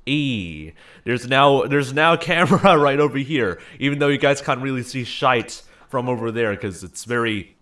There's now a camera right over here, even though you guys can't really see shite from over there because it's very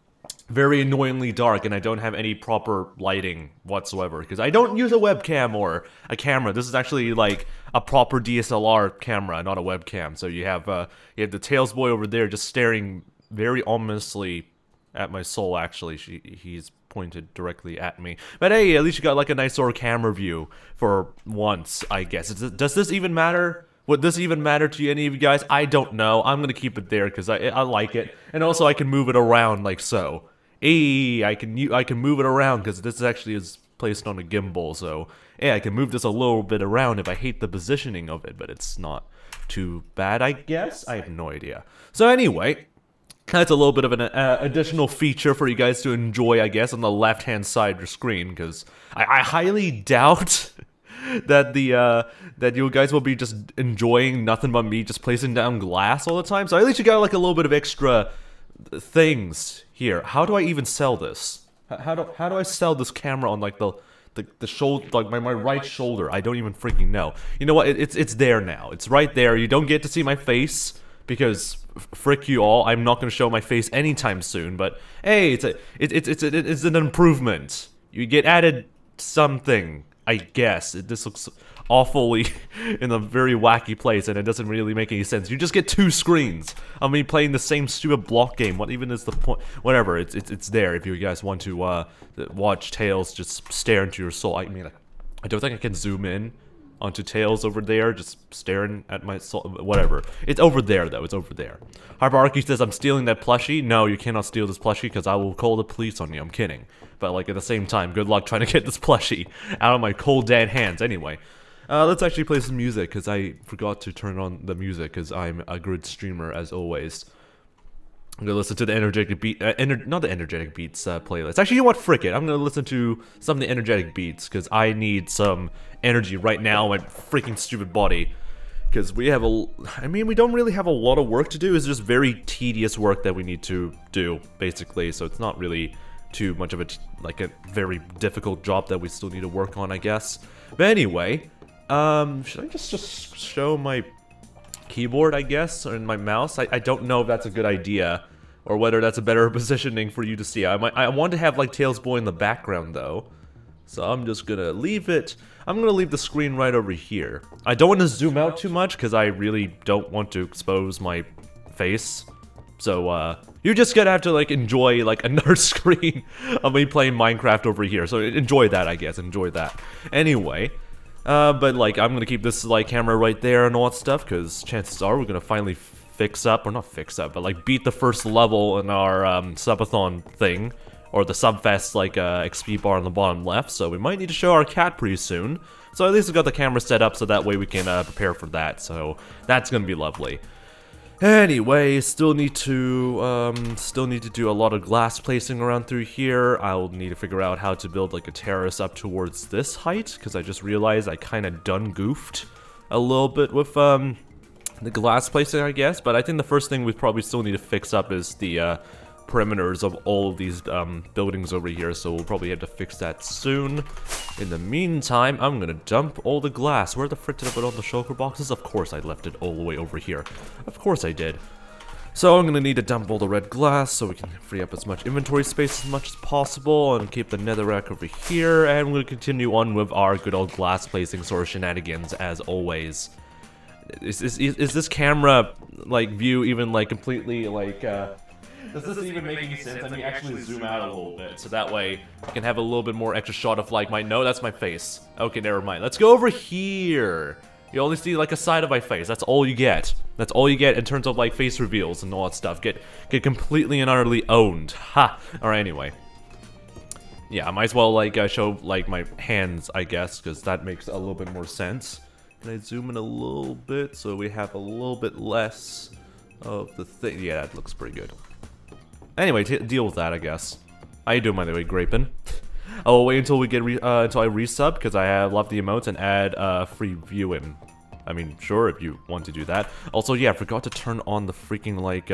annoyingly dark and I don't have any proper lighting whatsoever because I don't use a webcam or a camera. This is actually like a proper DSLR camera, not a webcam. So you have the Tails boy over there just staring very ominously at my soul. Actually, he's pointed directly at me. But hey, at least you got like a nice sort of camera view for once, I guess. Does this even matter? Would this even matter to any of you guys? I don't know. I'm gonna keep it there because I like it, and also I can move it around like so. I can move it around because this actually is placed on a gimbal. So yeah, I can move this a little bit around if I hate the positioning of it, but it's not too bad, I guess. I have no idea. So anyway. That's a little bit of an additional feature for you guys to enjoy, I guess, on the left-hand side of your screen, because I highly doubt that that you guys will be just enjoying nothing but me just placing down glass all the time. So at least you got like a little bit of extra things here. How do I even sell this? How do I sell this camera on like the shoulder, like my right shoulder? I don't even freaking know. You know what? It's there now. It's right there. You don't get to see my face. Because frick you all, I'm not going to show my face anytime soon. But hey, it's an improvement. You get added something, I guess. This looks awfully in a very wacky place, and it doesn't really make any sense. You just get two screens. I mean, playing the same stupid block game. What even is the point? Whatever. It's there if you guys want to watch Tails just stare into your soul. I mean, I don't think I can zoom in onto Tails over there, just staring at my soul. Whatever. It's over there, though. It's over there. Harbarki says, I'm stealing that plushie. No, you cannot steal this plushie, because I will call the police on you. I'm kidding. But, like, at the same time, good luck trying to get this plushie out of my cold, dead hands. Anyway, let's actually play some music, because I forgot to turn on the music, because I'm a good streamer, as always. I'm gonna listen to the energetic beat, not the energetic beats playlist. Actually, you know what? Frick it. I'm gonna listen to some of the energetic beats because I need some energy right now. My freaking stupid body, because we have we don't really have a lot of work to do. It's just very tedious work that we need to do, basically. So it's not really too much of a very difficult job that we still need to work on, I guess. But anyway, should I just show my keyboard, I guess, or in my mouse? I don't know if that's a good idea, or whether that's a better positioning for you to see. I want to have like Tails Boy in the background though, so I'm just gonna leave it. I'm gonna leave the screen right over here. I don't want to zoom out too much because I really don't want to expose my face. So you're just gonna have to like enjoy like another screen of me playing Minecraft over here. So enjoy that, I guess. Enjoy that. Anyway. But like, I'm gonna keep this like camera right there and all that stuff, because chances are we're gonna finally fix up, or not fix up, but like beat the first level in our Subathon thing, or the Subfest like XP bar on the bottom left. So we might need to show our cat pretty soon. So at least we got the camera set up so that way we can prepare for that. So that's gonna be lovely. Anyway, still need to do a lot of glass placing around through here. I'll need to figure out how to build like a terrace up towards this height, because I just realized I kind of done goofed a little bit with the glass placing, I guess. But I think the first thing we probably still need to fix up is the perimeters of all of these buildings over here, so we'll probably have to fix that soon. In the meantime, I'm gonna dump all the glass. Where the frick did I put all the shulker boxes? Of course I left it all the way over here. Of course I did. So I'm gonna need to dump all the red glass so we can free up as much inventory space as much as possible, and keep the netherrack over here, and we'll continue on with our good old glass placing sort of shenanigans as always. Is this camera like view even like completely like does this even make any sense? Let me actually zoom out a little bit, so that way I can have a little bit more extra shot of like my... No, that's my face. Okay, never mind. Let's go over here. You only see like a side of my face. That's all you get. That's all you get in terms of like face reveals and all that stuff. Get completely and utterly owned. Ha! Alright, anyway. Yeah, I might as well like show like my hands, I guess, because that makes a little bit more sense. Can I zoom in a little bit so we have a little bit less of the thing? Yeah, that looks pretty good. Anyway, deal with that, I guess. How you doing, by the way, 𝗶𝗶? I'll wait until we get until I resub, because I love the emotes, and add free viewing. I mean, sure, if you want to do that. Also, yeah, I forgot to turn on the freaking like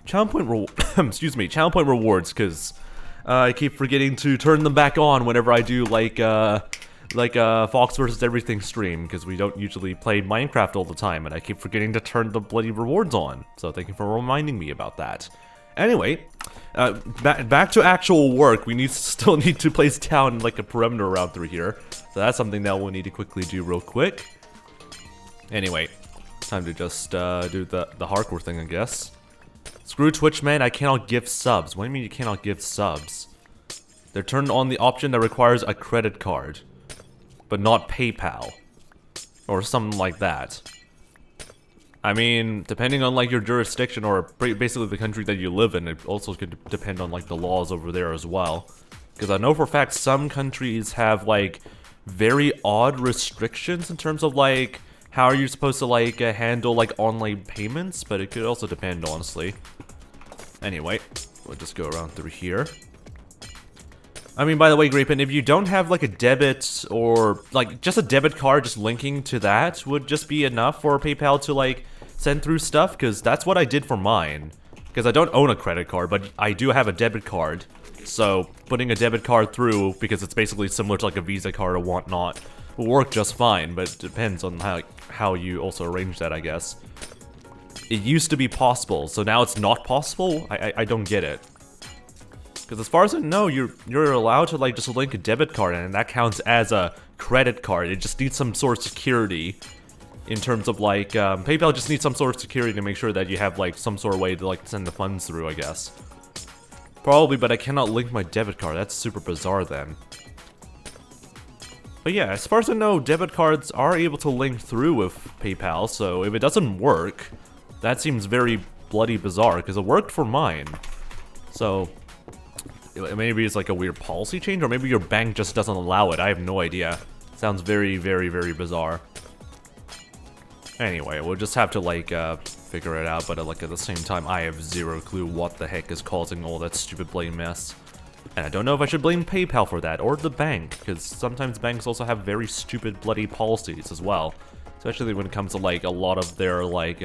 channel point excuse me, channel point rewards, because I keep forgetting to turn them back on whenever I do like like a Fox versus Everything stream, because we don't usually play Minecraft all the time, and I keep forgetting to turn the bloody rewards on. So thank you for reminding me about that. Anyway, back to actual work. We still need to place down like a perimeter around through here. So that's something that we'll need to quickly do real quick. Anyway, time to just do the hardcore thing, I guess. Screw Twitch, man, I cannot give subs. What do you mean you cannot give subs? They're turned on the option that requires a credit card, but not PayPal. Or something like that. I mean, depending on like your jurisdiction or basically the country that you live in, it also could depend on like the laws over there as well. Because I know for a fact some countries have like very odd restrictions in terms of like how are you supposed to like handle like online payments, but it could also depend honestly. Anyway, we'll just go around through here. I mean, by the way, Grapin, if you don't have like a debit or like just a debit card, just linking to that would just be enough for PayPal to like send through stuff, because that's what I did for mine. Because I don't own a credit card, but I do have a debit card. So putting a debit card through, because it's basically similar to like a Visa card or whatnot, will work just fine, but it depends on how you also arrange that, I guess. It used to be possible, so now it's not possible? I don't get it. Because as far as I know, you're allowed to like just link a debit card, and that counts as a credit card. It just needs some sort of security in terms of like PayPal just needs some sort of security to make sure that you have like some sort of way to like send the funds through, I guess. Probably, but I cannot link my debit card. That's super bizarre then. But yeah, as far as I know, debit cards are able to link through with PayPal, so if it doesn't work, that seems very bloody bizarre, because it worked for mine. So maybe it's like a weird policy change, or maybe your bank just doesn't allow it. I have no idea. Sounds very, very, very bizarre. Anyway, we'll just have to like figure it out, but like at the same time, I have zero clue what the heck is causing all that stupid blame mess. And I don't know if I should blame PayPal for that, or the bank, because sometimes banks also have very stupid bloody policies as well. Especially when it comes to like a lot of their like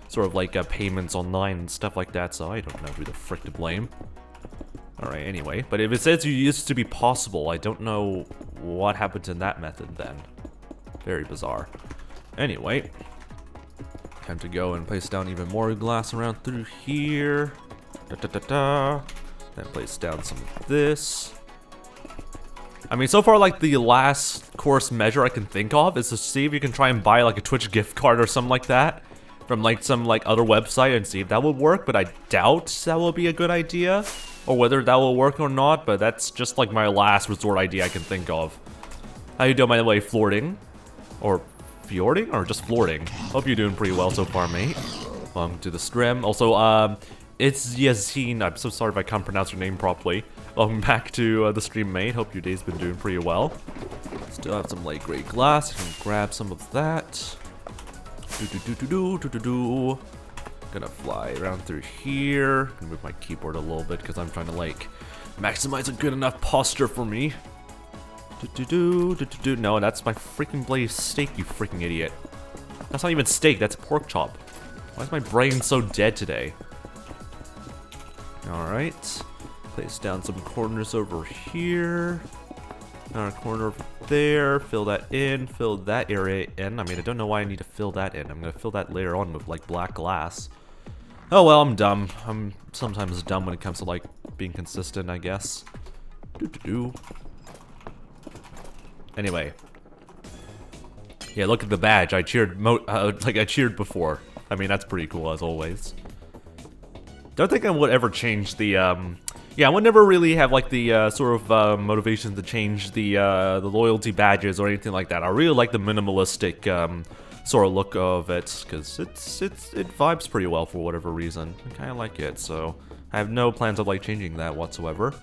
sort of like payments online and stuff like that, so I don't know who the frick to blame. Alright, anyway, but if it says you used to be possible, I don't know what happened to that method then. Very bizarre. Anyway, time to go and place down even more glass around through here. Then place down some of this. I mean, so far, like, the last course measure I can think of is to see if you can try and buy, like, a Twitch gift card or something like that from, like, some, like, other website and see if that would work, but I doubt that will be a good idea, or whether that will work or not, but that's just, like, my last resort idea I can think of. How you doing, by the way, Florting? Or Fjording? Or just Florting? Hope you're doing pretty well so far, mate. Welcome to the stream. Also, it's Yazine. I'm so sorry if I can't pronounce your name properly. Welcome back to the stream, mate. Hope your day's been doing pretty well. Still have some light gray glass. I can grab some of that. Gonna fly around through here. Gonna move my keyboard a little bit because I'm trying to like maximize a good enough posture for me. No, that's my freaking blade steak, you freaking idiot. That's not even steak, that's pork chop. Why is my brain so dead today? Alright. Place down some corners over here. Another corner over there. Fill that in. Fill that area in. I mean, I don't know why I need to fill that in. I'm gonna fill that later on with, like, black glass. Oh, well, I'm dumb. I'm sometimes dumb when it comes to, like, being consistent, I guess. Anyway. Yeah, look at the badge. I cheered like I cheered before. I mean, that's pretty cool as always. Don't think I would ever change the yeah, I would never really have like the sort of motivation to change the loyalty badges or anything like that. I really like the minimalistic sort of look of it because it vibes pretty well for whatever reason. I kind of like it, so I have no plans of like changing that whatsoever.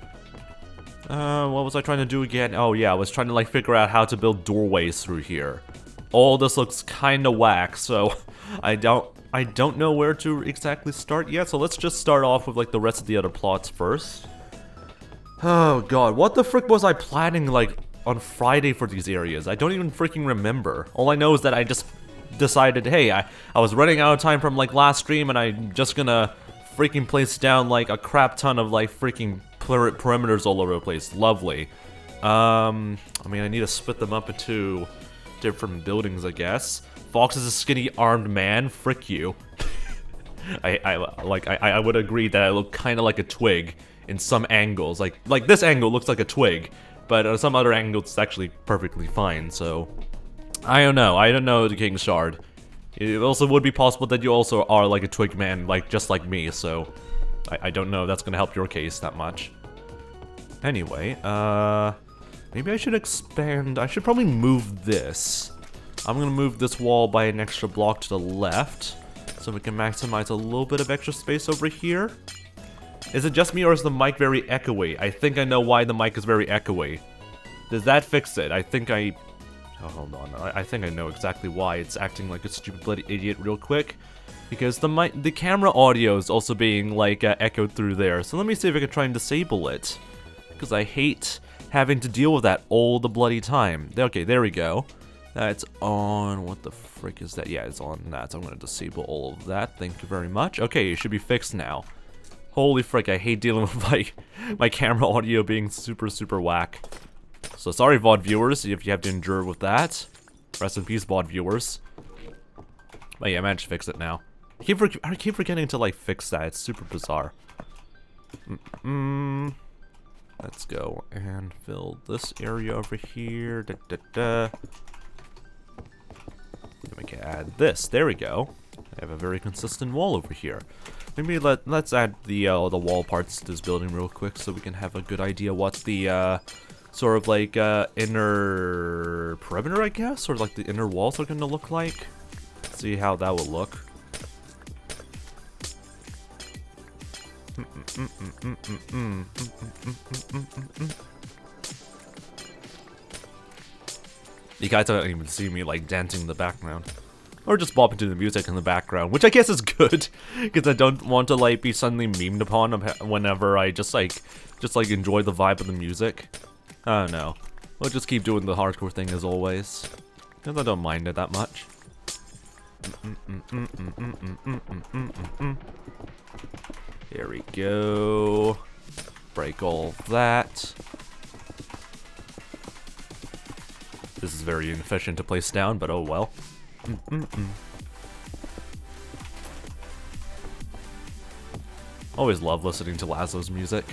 What was I trying to do again? Oh yeah, I was trying to like figure out how to build doorways through here. All this looks kind of whack, so I don't know where to exactly start yet. So let's just start off with like the rest of the other plots first. Oh god, what the frick was I planning like on Friday for these areas? I don't even freaking remember. All I know is that I just decided, hey, I was running out of time from like last stream and I'm just gonna freaking place down like a crap ton of like freaking perimeters all over the place. Lovely. I mean, I need to split them up into different buildings, I guess. Fox is a skinny armed man. Frick you. I would agree that I look kind of like a twig in some angles. Like this angle looks like a twig, but on some other angles it's actually perfectly fine. So I don't know the King Shard. It also would be possible that you also are like a twig man, just like me. So I don't know if that's gonna help your case that much. Anyway, maybe I should expand. I should probably move this. I'm gonna move this wall by an extra block to the left, so we can maximize a little bit of extra space over here. Is it just me, or is the mic very echoey? I think I know why the mic is very echoey. Does that fix it? I think I... Oh, hold on. I think I know exactly why it's acting like a stupid bloody idiot real quick. Because the camera audio is also being, echoed through there. So let me see if I can try and disable it. Because I hate having to deal with that all the bloody time. Okay, there we go. That's on. What the frick is that? Yeah, it's on that. So I'm going to disable all of that. Thank you very much. Okay, it should be fixed now. Holy frick, I hate dealing with my camera audio being super, super whack. So sorry, VOD viewers, if you have to endure with that. Rest in peace, VOD viewers. But yeah, I managed to fix it now. I keep forgetting to, fix that. It's super bizarre. Let's go and fill this area over here. We can add this. There we go. I have a very consistent wall over here. Maybe let's add the wall parts to this building real quick so we can have a good idea what the sort of inner perimeter, I guess, or the inner walls are going to look like. See how that will look. You guys don't even see me dancing in the background. Or just bopping to the music in the background, which I guess is good, because I don't want to be suddenly memed upon whenever I just enjoy the vibe of the music. I don't know. We'll just keep doing the hardcore thing as always, because I don't mind it that much. Here we go. Break all of that. This is very inefficient to place down, but oh well. Always love listening to Laszlo's music.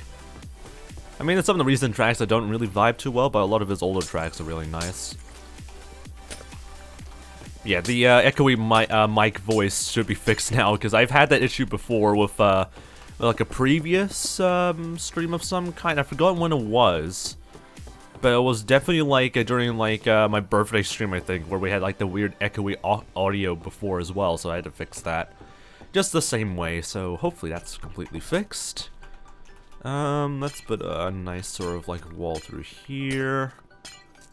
I mean, it's some of the recent tracks that don't really vibe too well, but a lot of his older tracks are really nice. Yeah, the echoey mic voice should be fixed now, because I've had that issue before with a previous stream of some kind. I forgot when it was. But it was definitely during my birthday stream, I think, where we had the weird echoey audio before as well, so I had to fix that just the same way. So hopefully that's completely fixed. Let's put a nice sort of wall through here.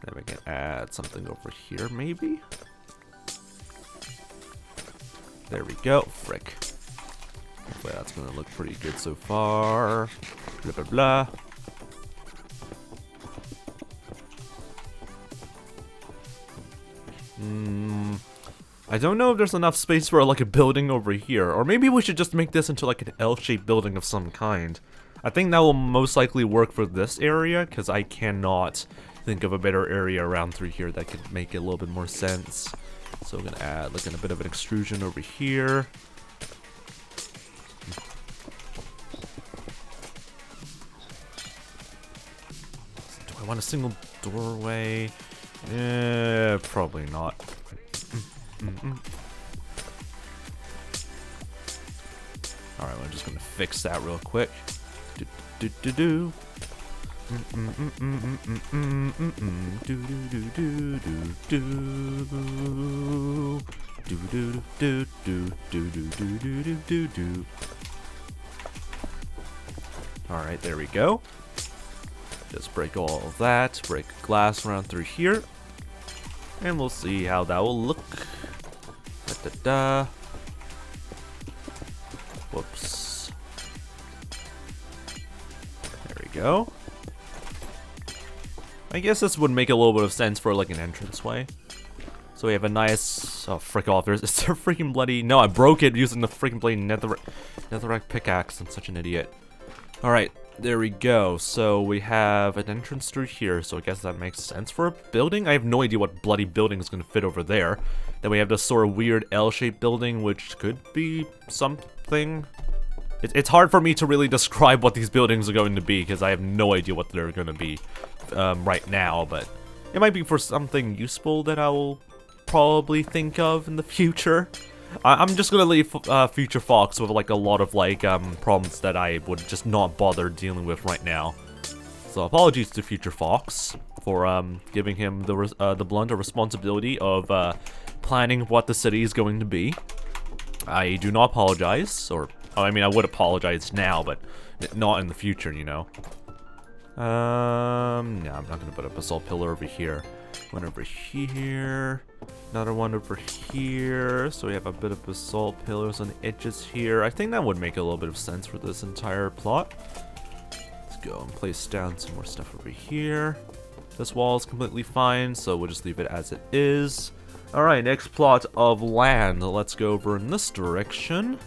Then we can add something over here, maybe. There we go. Frick. Hopefully that's gonna look pretty good so far. Blah blah blah. I don't know if there's enough space for a building over here, or maybe we should just make this into an L-shaped building of some kind. I think that will most likely work for this area, because I cannot think of a better area around through here that could make it a little bit more sense. So we're gonna add a bit of an extrusion over here. Do I want a single doorway? Probably not. Alright, we're just gonna fix that real quick. Alright, there we go. Just break all of that, break glass around through here, and we'll see how that will look. Whoops. There we go. I guess this would make a little bit of sense for an entranceway. So we have a nice... Oh, frick off. It's a freaking bloody... No, I broke it using the freaking bloody netherrack pickaxe. I'm such an idiot. Alright. There we go. So we have an entrance through here, so I guess that makes sense for a building. I have no idea what bloody building is going to fit over there. Then we have this sort of weird L-shaped building, which could be something. It's hard for me to really describe what these buildings are going to be, because I have no idea what they're going to be right now, but it might be for something useful that I will probably think of in the future. I'm just gonna leave Future Fox with like a lot of like problems that I would just not bother dealing with right now. So apologies to Future Fox for giving him the blunt responsibility of planning what the city is going to be. I do not apologize, or I mean I would apologize now, but not in the future, you know. No, I'm not gonna put a basalt pillar over here. One over here. Another one over here. So we have a bit of basalt pillars on the edges here. I think that would make a little bit of sense for this entire plot. Let's go and place down some more stuff over here. This wall is completely fine, so we'll just leave it as it is. Alright, next plot of land. Let's go over in this direction.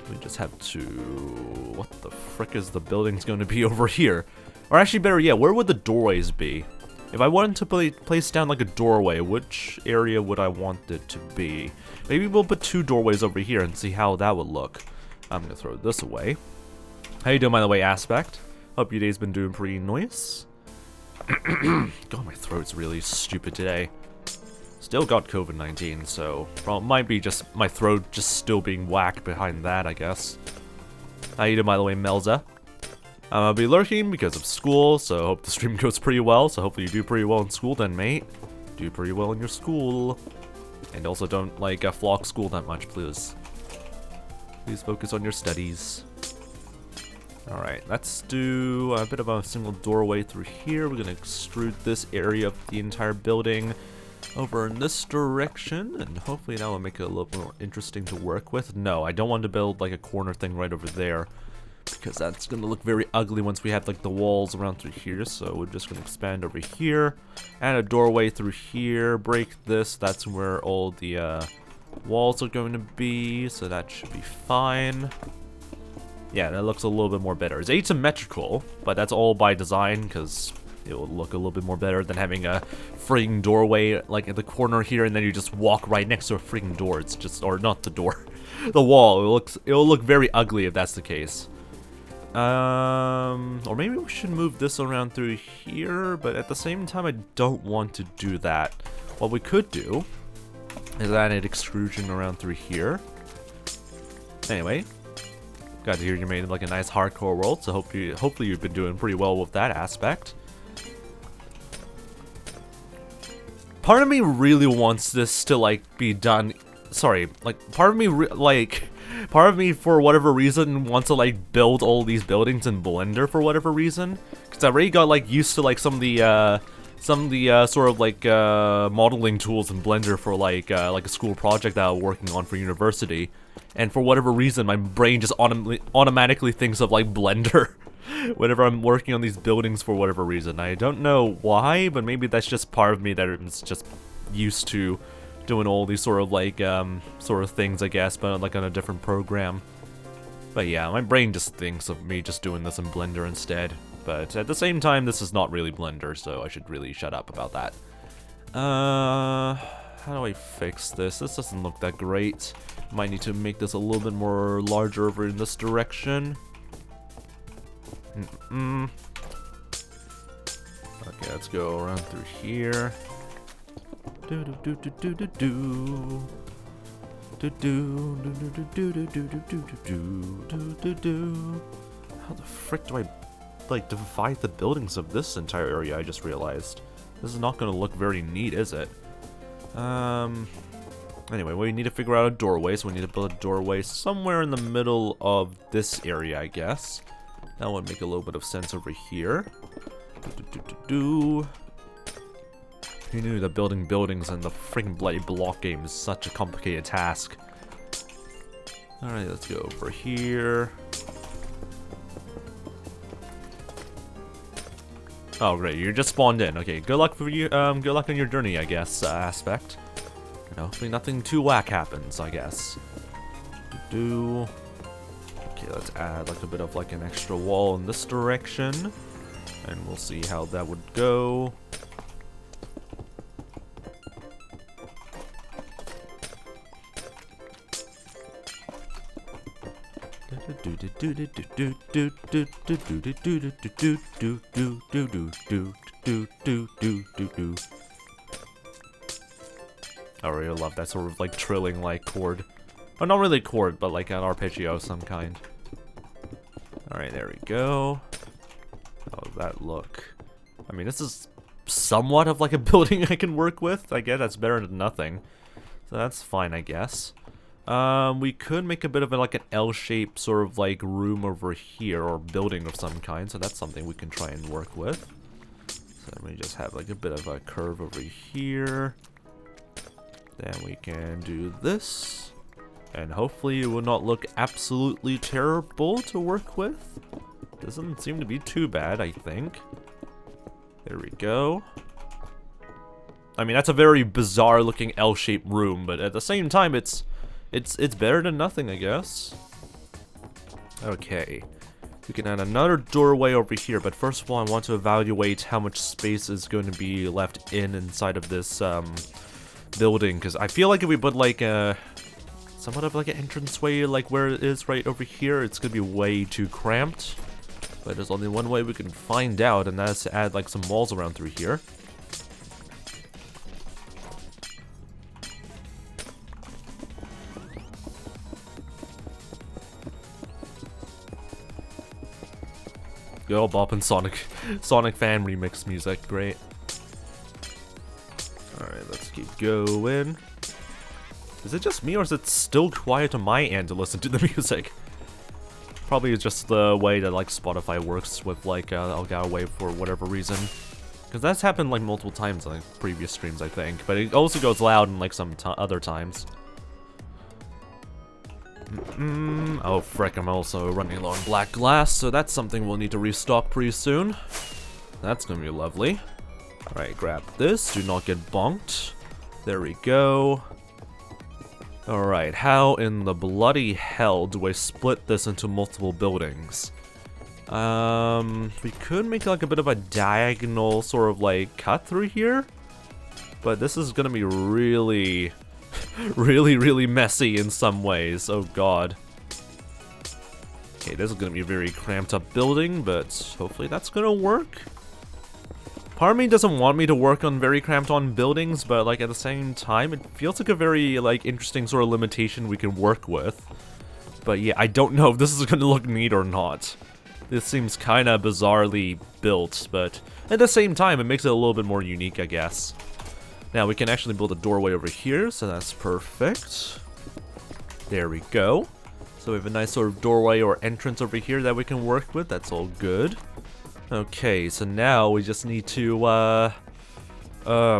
We just have to... What the frick is the building's going to be over here? Or actually, better yet, where would the doorways be? If I wanted to place down like a doorway, which area would I want it to be? Maybe we'll put 2 doorways over here and see how that would look. I'm gonna throw this away. How you doing, by the way, Aspect? Hope your day's been doing pretty nice. God, my throat's really stupid today. Still got COVID-19, so well, it might be just my throat just still being whacked behind that, I guess. How you doing, by the way, Melza? I'll be lurking because of school, so I hope the stream goes pretty well. So hopefully you do pretty well in school then, mate. Do pretty well in your school. And also don't, like, flog school that much, please. Please focus on your studies. Alright, let's do a bit of a single doorway through here. We're gonna extrude this area of the entire building over in this direction. And hopefully that will make it a little more interesting to work with. No, I don't want to build, like, a corner thing right over there, because that's going to look very ugly once we have like the walls around through here. So we're just going to expand over here, add a doorway through here, break this. That's where all the walls are going to be, so that should be fine. Yeah, that looks a little bit more better. It's asymmetrical, but that's all by design, because it will look a little bit more better than having a freaking doorway like at the corner here, and then you just walk right next to a freaking door. It's just, or not the door, the wall. It will look very ugly if that's the case. Or maybe we should move this around through here, but at the same time I don't want to do that. What we could do is add an extrusion around through here. Anyway, got to hear you made like a nice hardcore world, so hopefully you've been doing pretty well with that aspect. Part of me really wants this to like be done. Sorry, like part of me for whatever reason wants to like build all these buildings in Blender for whatever reason, because I already got like used to like some of the sort of like modeling tools in Blender for like a school project that I'm working on for university, and for whatever reason my brain just automatically thinks of like Blender whenever I'm working on these buildings for whatever reason. I don't know why, but maybe that's just part of me that is just used to doing all these sort of things, I guess, but like on a different program. But yeah, my brain just thinks of me just doing this in Blender instead. But at the same time, this is not really Blender, so I should really shut up about that. How do I fix this? This doesn't look that great. Might need to make this a little bit more larger over in this direction. Okay, let's go around through here. How the frick do I like divide the buildings of this entire area? I just realized this is not going to look very neat, is it? Anyway, we need to figure out a doorway, so we need to build a doorway somewhere in the middle of this area, I guess. That would make a little bit of sense over here. Who knew that building buildings in the freaking bloody block game is such a complicated task? Alright, let's go over here. Oh great, you're just spawned in. Okay, good luck for you. Good luck on your journey, I guess. Aspect. You know, hopefully nothing too whack happens, I guess. Okay, let's add like a bit of like an extra wall in this direction, and we'll see how that would go. I really love that sort of like trilling like chord. Oh, not really chord, but like an arpeggio of some kind. Alright, there we go. How does that look? I mean, this is somewhat of like a building I can work with. I guess that's better than nothing. So that's fine, I guess. We could make a bit of like an L-shaped sort of like room over here, or building of some kind, so that's something we can try and work with. So let me just have like a bit of a curve over here. Then we can do this, and hopefully it will not look absolutely terrible to work with. Doesn't seem to be too bad, I think. There we go. I mean, that's a very bizarre looking L-shaped room, but at the same time, it's better than nothing, I guess. Okay. We can add another doorway over here, but first of all, I want to evaluate how much space is going to be left inside of this building, because I feel like if we put like a somewhat of like an entranceway like where it is right over here, it's gonna be way too cramped. But there's only one way we can find out, and that's to add like some walls around through here. Go Bop and Sonic fan remix music, great. Alright, let's keep going. Is it just me, or is it still quiet on my end to listen to the music? Probably it's just the way that like Spotify works with like Elgato Wave for whatever reason. Because that's happened like multiple times on like, previous streams, I think. But it also goes loud in like some other times. Oh frick, I'm also running low on black glass, so that's something we'll need to restock pretty soon. That's gonna be lovely. Alright, grab this, do not get bonked. There we go. Alright, how in the bloody hell do I split this into multiple buildings? We could make like a bit of a diagonal sort of like cut through here. But this is gonna be really really messy in some ways. Oh god. Okay, this is gonna be a very cramped up building, but hopefully that's gonna work. Part of me doesn't want me to work on very cramped on buildings, but like at the same time, it feels like a very like interesting sort of limitation we can work with. But yeah, I don't know if this is gonna look neat or not. This seems kinda bizarrely built, but at the same time, it makes it a little bit more unique, I guess. Now we can actually build a doorway over here, so that's perfect. There we go. So we have a nice sort of doorway or entrance over here that we can work with. That's all good. Okay, so now we just need to,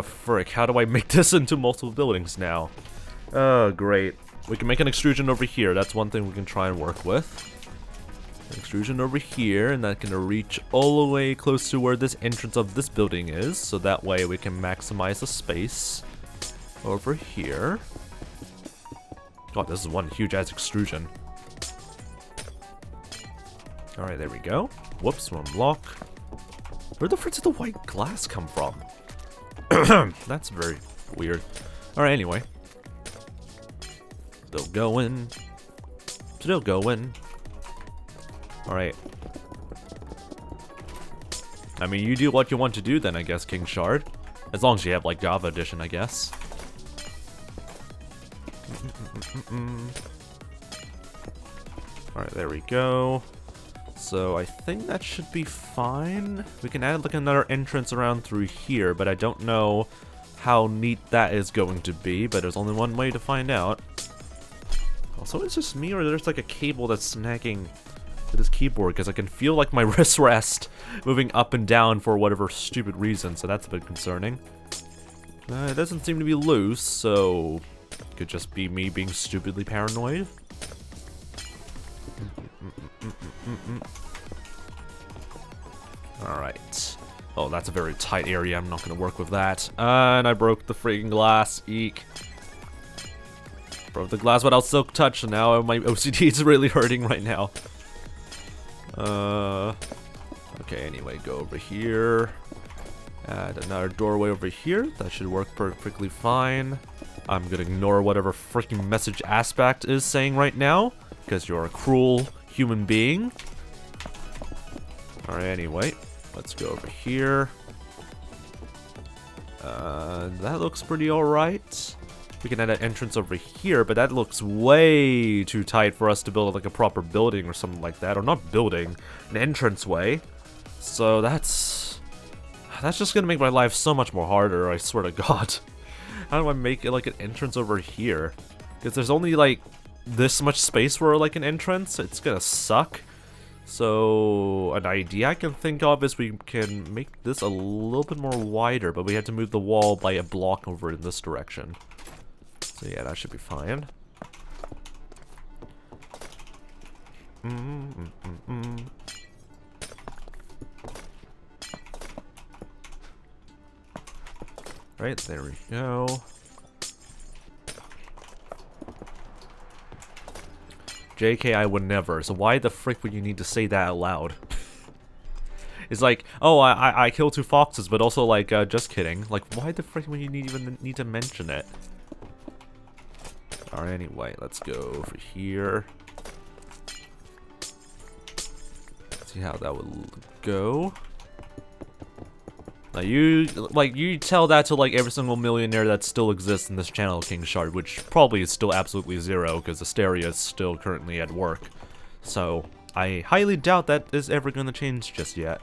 frick, how do I make this into multiple buildings now? Oh, great. We can make an extrusion over here. That's one thing we can try and work with. Extrusion over here, and that can reach all the way close to where this entrance of this building is, so that way we can maximize the space over here. God, this is one huge ass extrusion. Alright, there we go. Whoops, wrong block. Where the frick did the white glass come from? That's very weird. Alright, anyway. Still going. Still going. Alright. I mean, you do what you want to do then, I guess, King Shard. As long as you have, like, Java Edition, I guess. Alright, there we go. So, I think that should be fine. We can add, like, another entrance around through here, but I don't know how neat that is going to be, but there's only one way to find out. Also, it's just me, or there's, like, a cable that's snagging to this keyboard, because I can feel like my wrist rest moving up and down for whatever stupid reason, so that's a bit concerning. It doesn't seem to be loose, so it could just be me being stupidly paranoid. Alright. Oh, that's a very tight area, I'm not gonna work with that. And I broke the freaking glass, eek. Bro, the glass without silk touch, and now my OCD is really hurting right now. Okay, anyway, go over here. Add another doorway over here. That should work perfectly fine. I'm gonna ignore whatever freaking message aspect is saying right now, because you're a cruel human being. Alright, anyway, let's go over here. That looks pretty alright. We can add an entrance over here, but that looks way too tight for us to build like a proper building or something like that. Or not building, an entranceway. So that's just gonna make my life so much more harder, I swear to God. How do I make it like an entrance over here? Because there's only like this much space for like an entrance. It's gonna suck. So an idea I can think of is we can make this a little bit more wider, but we have to move the wall by a block over in this direction. So yeah, that should be fine. Right, there we go. JK, I would never. So why the frick would you need to say that out loud? It's like, oh, I killed 2 foxes, but also like, just kidding. Like, why the frick would you even need to mention it? Alright, anyway, let's go over here. See how that would go. Now you tell that to like every single millionaire that still exists in this channel, King Shard, which probably is still absolutely zero because Asteria is still currently at work. So I highly doubt that is ever gonna change just yet.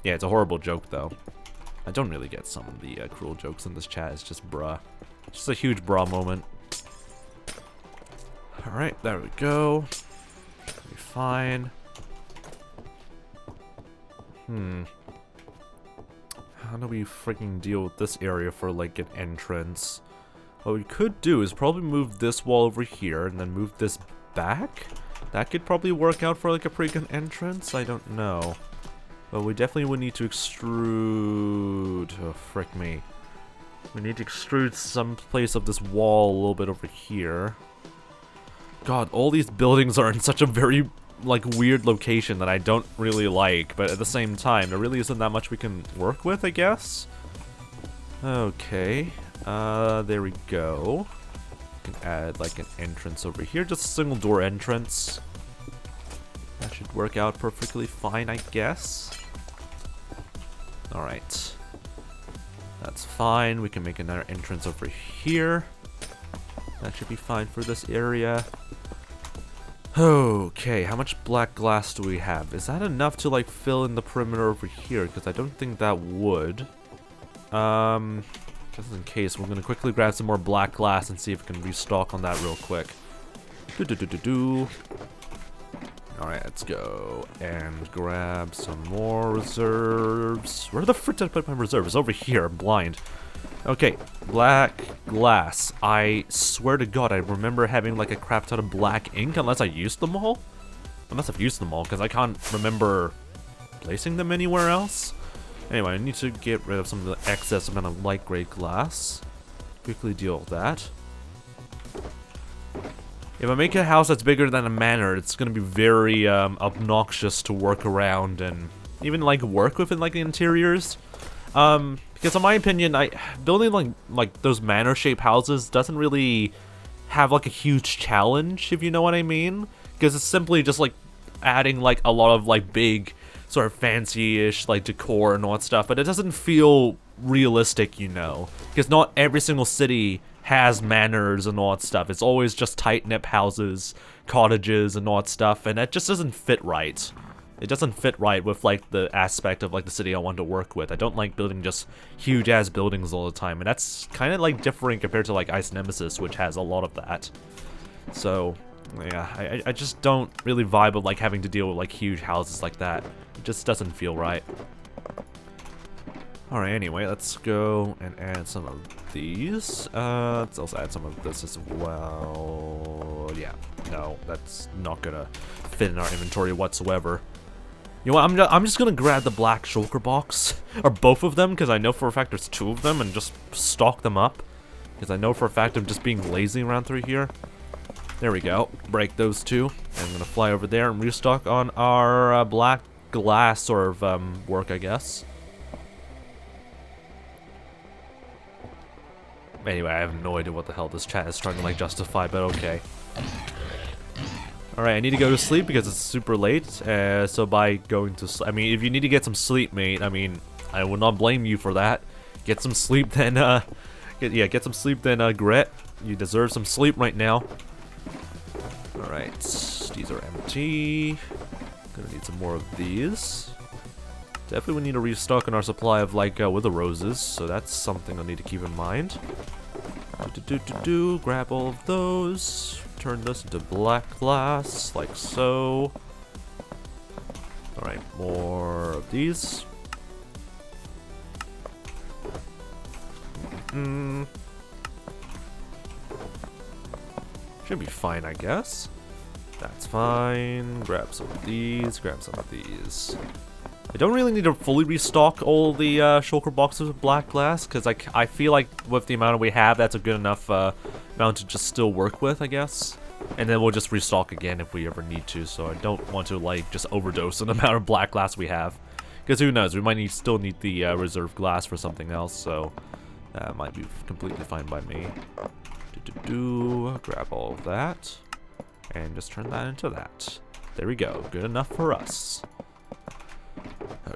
Yeah, it's a horrible joke though. I don't really get some of the cruel jokes in this chat. It's just bruh. Just a huge bra moment. Alright, there we go. Should be fine. How do we freaking deal with this area for like an entrance? What we could do is probably move this wall over here and then move this back. That could probably work out for like a pretty good entrance. I don't know. But we definitely would need to extrude. Oh, frick me. We need to extrude some place of this wall a little bit over here. God, all these buildings are in such a very, like, weird location that I don't really like. But at the same time, there really isn't that much we can work with, I guess. Okay. There we go. We can add, like, an entrance over here. Just a single door entrance. That should work out perfectly fine, I guess. Alright. That's fine. We can make another entrance over here. That should be fine for this area. Okay, how much black glass do we have? Is that enough to like fill in the perimeter over here? Because I don't think that would. Just in case, we're gonna quickly grab some more black glass and see if we can restock on that real quick. Alright, let's go and grab some more reserves. Where the frick did I put my reserves? Over here, I'm blind. Okay, black glass. I swear to God, I remember having like a crap ton of black ink, unless I used them all. I must have used them all, because I can't remember placing them anywhere else. Anyway, I need to get rid of some of the excess amount of light gray glass. Quickly deal with that. If I make a house that's bigger than a manor, it's gonna be very obnoxious to work around and even like work with in like the interiors. Because in my opinion, building like those manor-shaped houses doesn't really have like a huge challenge, if you know what I mean. Because it's simply just like adding like a lot of like big sort of fancy-ish like decor and all that stuff, but it doesn't feel realistic, you know. Because not every single city has manors and all that stuff. It's always just tight-knit houses, cottages and all that stuff, and it just doesn't fit right. It doesn't fit right with like the aspect of like the city I want to work with. I don't like building just huge-ass buildings all the time, and that's kind of like different compared to like Ice Nemesis, which has a lot of that. So yeah, I just don't really vibe with like having to deal with like huge houses like that. It just doesn't feel right. Alright, anyway, let's go and add some of these. Let's also add some of this as well. Yeah, no, that's not gonna fit in our inventory whatsoever. You know what, I'm just gonna grab the black shulker box, or both of them, because I know for a fact there's 2 of them, and just stock them up. Because I know for a fact I'm just being lazy around through here. There we go. Break those two. And I'm gonna fly over there and restock on our black glass sort of work, I guess. Anyway, I have no idea what the hell this chat is trying to like justify, but okay. Alright, I need to go to sleep because it's super late. So by going to sleep, I mean, if you need to get some sleep, mate, I mean, I will not blame you for that. Get some sleep, then, get some sleep, then, Grit. You deserve some sleep right now. Alright, these are empty. Gonna need some more of these. Definitely we need to restock on our supply of, like, wither roses, so that's something I'll need to keep in mind. Grab all of those. Turn this into black glass, like so. Alright, more of these. Should be fine, I guess. That's fine. Grab some of these, grab some of these. I don't really need to fully restock all the shulker boxes with black glass, because I feel like with the amount we have, that's a good enough amount to just still work with, I guess. And then we'll just restock again if we ever need to, so I don't want to, like, just overdose on the amount of black glass we have. Because who knows, we might still need the reserve glass for something else, so that might be completely fine by me. Grab all of that, and just turn that into that. There we go, good enough for us.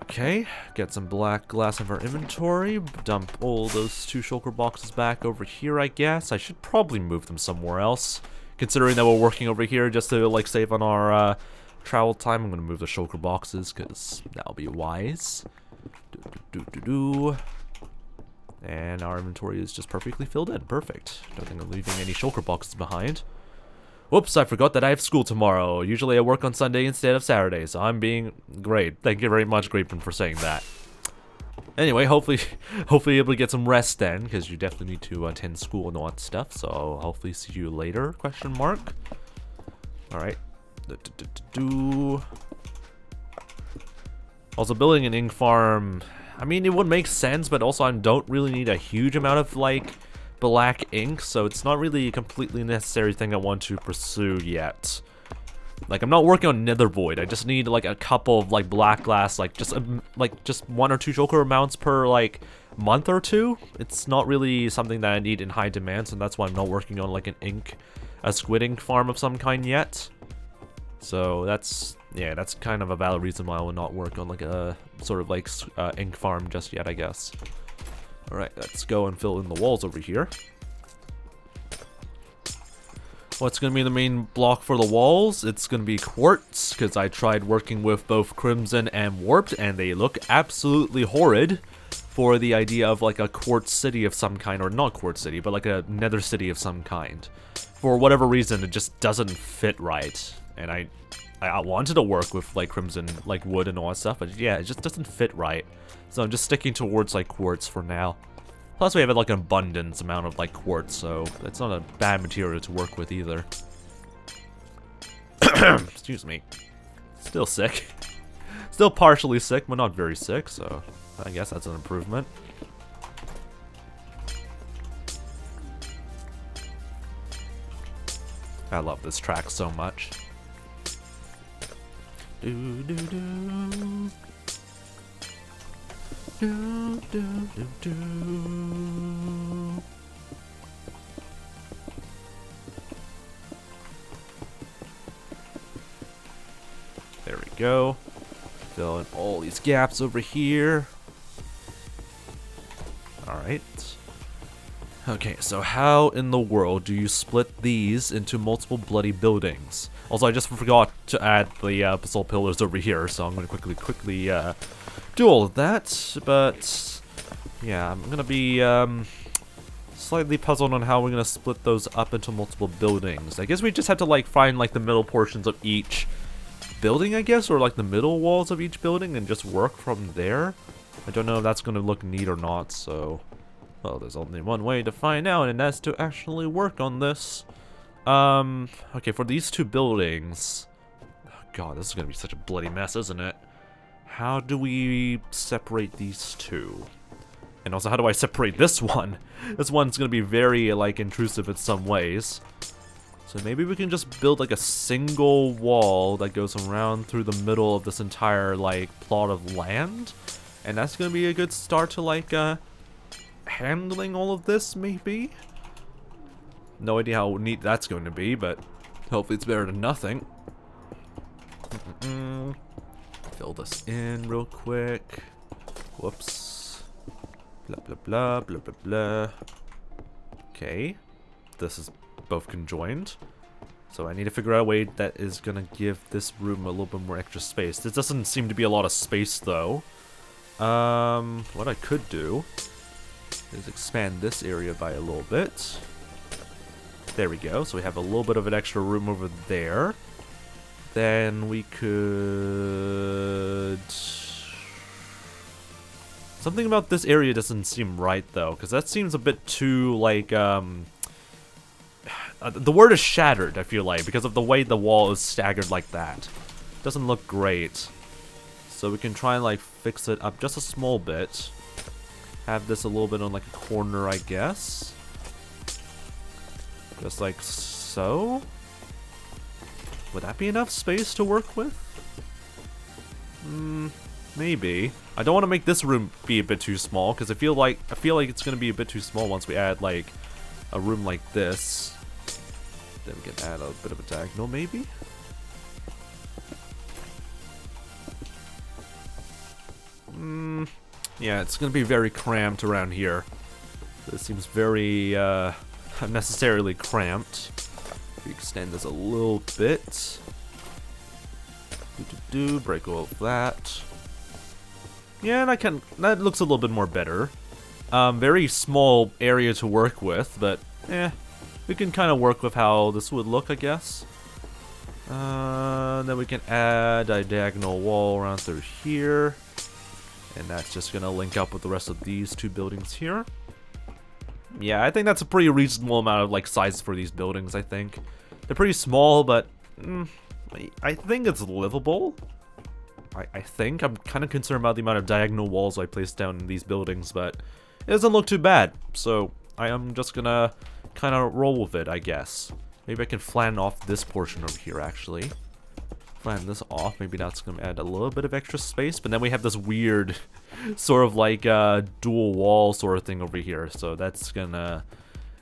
Okay, get some black glass in our inventory, dump all those two shulker boxes back over here, I guess. I should probably move them somewhere else, considering that we're working over here just to, like, save on our travel time. I'm gonna move the shulker boxes, because that'll be wise. And our inventory is just perfectly filled in. Perfect. Don't think I'm leaving any shulker boxes behind. Whoops, I forgot that I have school tomorrow. Usually I work on Sunday instead of Saturday, so I'm being great. Thank you very much, Grapefin, for saying that. Anyway, hopefully you're able to get some rest then, because you definitely need to attend school and all that stuff, so I'll hopefully see you later, question mark. Alright. Also, building an ink farm, I mean, it would make sense, but also I don't really need a huge amount of, like, black ink, so it's not really a completely necessary thing I want to pursue yet. Like, I'm not working on Nether Void. I just need, like, a couple of, like, black glass, like, just 1 or 2 shulker amounts per, like, month or two. It's not really something that I need in high demand, so that's why I'm not working on, like, a squid ink farm of some kind yet. So that's, yeah, that's kind of a valid reason why I will not work on, like, a sort of, like, ink farm just yet, I guess. Alright, let's go and fill in the walls over here. What's going to be the main block for the walls? It's going to be quartz, because I tried working with both Crimson and Warped, and they look absolutely horrid for the idea of, like, a quartz city of some kind, or not quartz city, but like a nether city of some kind. For whatever reason, it just doesn't fit right, and I wanted to work with, like, Crimson, like, wood and all that stuff, but yeah, it just doesn't fit right. So I'm just sticking towards, like, quartz for now. Plus we have, like, an abundance amount of, like, quartz, so it's not a bad material to work with either. Excuse me. Still sick. Still partially sick, but not very sick, so I guess that's an improvement. I love this track so much. Do do do. Do do do do. There we go. Fill in all these gaps over here. Alright. Okay, so how in the world do you split these into multiple bloody buildings? Also, I just forgot to add the basalt pillars over here, so I'm going to quickly do all of that, but yeah, I'm going to be slightly puzzled on how we're going to split those up into multiple buildings. I guess we just have to, like, find, like, the middle portions of each building, I guess, or, like, the middle walls of each building and just work from there. I don't know if that's going to look neat or not, so, well, there's only one way to find out, and that's to actually work on this. Okay, for these two buildings, oh god, this is going to be such a bloody mess, isn't it? How do we separate these two? And also, how do I separate this one? This one's gonna be very, like, intrusive in some ways. So maybe we can just build, like, a single wall that goes around through the middle of this entire, like, plot of land. And that's gonna be a good start to, like, handling all of this, maybe? No idea how neat that's going to be, but hopefully it's better than nothing. Fill this in real quick. Whoops. Blah, blah, blah, blah, blah, blah. Okay. This is both conjoined. So I need to figure out a way that is gonna give this room a little bit more extra space. This doesn't seem to be a lot of space, though. What I could do is expand this area by a little bit. There we go. So we have a little bit of an extra room over there. Then we could... Something about this area doesn't seem right, though, because that seems a bit too, like, the word is shattered, I feel like, because of the way the wall is staggered like that. Doesn't look great. So we can try and, like, fix it up just a small bit. Have this a little bit on, like, a corner, I guess. Just like so. Would that be enough space to work with? Maybe. I don't want to make this room be a bit too small, because I feel like it's gonna be a bit too small once we add, like, a room like this. Then we can add a bit of a diagonal, maybe? Yeah, it's gonna be very cramped around here. This seems very, unnecessarily cramped. We extend this a little bit. Break all of that. Yeah, and that looks a little bit more better. Very small area to work with, but we can kind of work with how this would look, I guess. Then we can add a diagonal wall around through here. And that's just gonna link up with the rest of these two buildings here. Yeah, I think that's a pretty reasonable amount of, like, size for these buildings, I think. They're pretty small, but I think it's livable. I think. I'm kind of concerned about the amount of diagonal walls I placed down in these buildings, but it doesn't look too bad. So I am just gonna kind of roll with it, I guess. Maybe I can flatten off this portion over here, actually. Flatten this off. Maybe that's gonna add a little bit of extra space, but then we have this weird sort of like dual wall sort of thing over here. So that's gonna...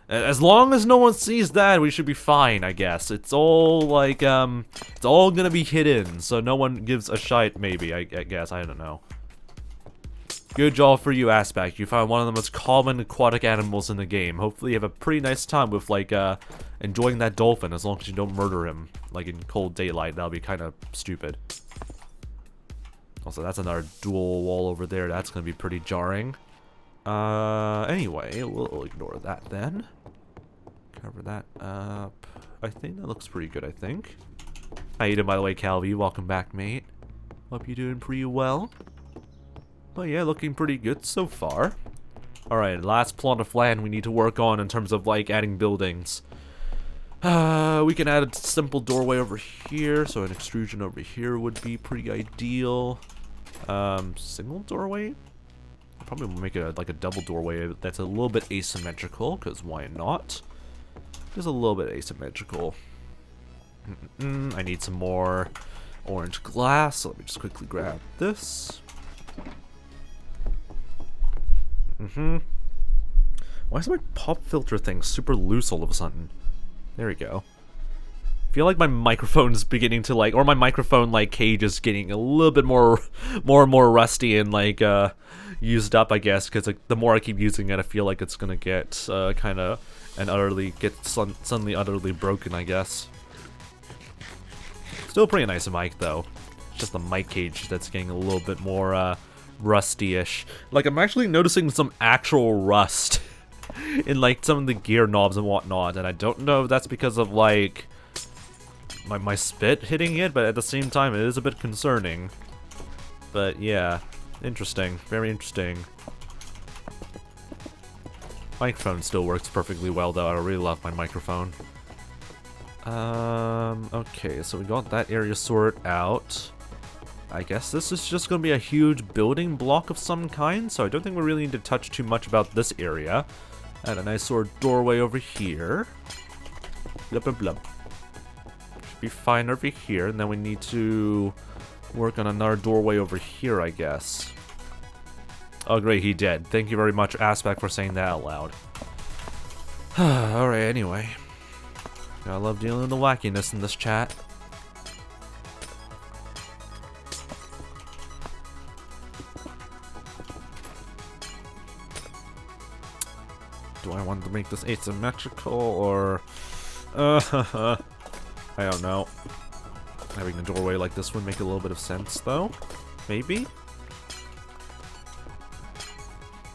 As long as no one sees that, we should be fine, I guess. It's all like, it's all gonna be hidden, so no one gives a shite, maybe, I guess. I don't know. Good job for you, Aspect. You found one of the most common aquatic animals in the game. Hopefully you have a pretty nice time with, like, enjoying that dolphin, as long as you don't murder him, like, in cold daylight. That'll be kind of stupid. Also, that's another dual wall over there. That's gonna be pretty jarring. Anyway, we'll ignore that then. Cover that up. I think that looks pretty good, I think. How you doing, by the way, Calvi? Welcome back, mate. Hope you're doing pretty well. Oh yeah, looking pretty good so far. Alright, last plot of land we need to work on in terms of, like, adding buildings. We can add a simple doorway over here, so an extrusion over here would be pretty ideal. Single doorway? Probably make it like a double doorway that's a little bit asymmetrical, because why not? Just a little bit asymmetrical. I need some more orange glass, so let me just quickly grab this. Why is my pop filter thing super loose all of a sudden? There we go. I feel like my microphone's beginning to, like, or my microphone, like, cage is getting a little bit more and more rusty and, like, used up, I guess, because, like, the more I keep using it, I feel like it's gonna get, kind of, and suddenly utterly broken, I guess. Still pretty nice mic, though. It's just the mic cage that's getting a little bit more, rusty-ish. Like, I'm actually noticing some actual rust in, like, some of the gear knobs and whatnot, and I don't know if that's because of, like, my spit hitting it, but at the same time, it is a bit concerning. But, yeah. Interesting. Very interesting. Microphone still works perfectly well, though. I really love my microphone. Okay, so we got that area sorted out. I guess this is just gonna be a huge building block of some kind, so I don't think we really need to touch too much about this area. Add a nice sort of doorway over here. Blah, blah, blah. Should be fine over here, and then we need to work on another doorway over here, I guess. Oh great, he did. Thank you very much, Aspect, for saying that out loud. Alright, anyway. I love dealing with the wackiness in this chat. Do I want to make this asymmetrical, or... I don't know. Having a doorway like this would make a little bit of sense, though. Maybe?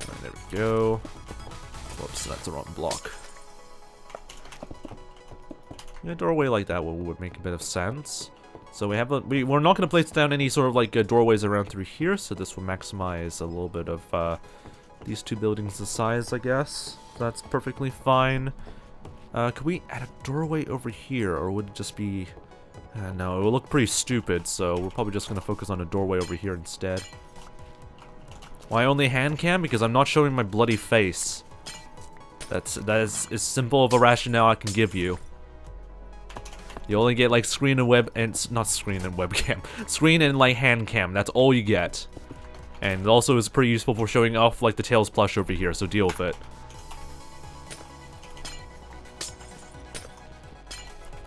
Alright, there we go. Whoops, that's the wrong block. Yeah, a doorway like that would make a bit of sense. So we have we're not going to place down any sort of like doorways around through here, so this will maximize a little bit of these two buildings' size, I guess. That's perfectly fine. Could we add a doorway over here, or would it just be... no, it will look pretty stupid, so we're probably just going to focus on a doorway over here instead. Why only hand cam? Because I'm not showing my bloody face. That is as simple of a rationale I can give you. You only get like screen and web, and not screen and webcam, screen and like hand cam. That's all you get. And it also is pretty useful for showing off like the Tails plush over here, so deal with it.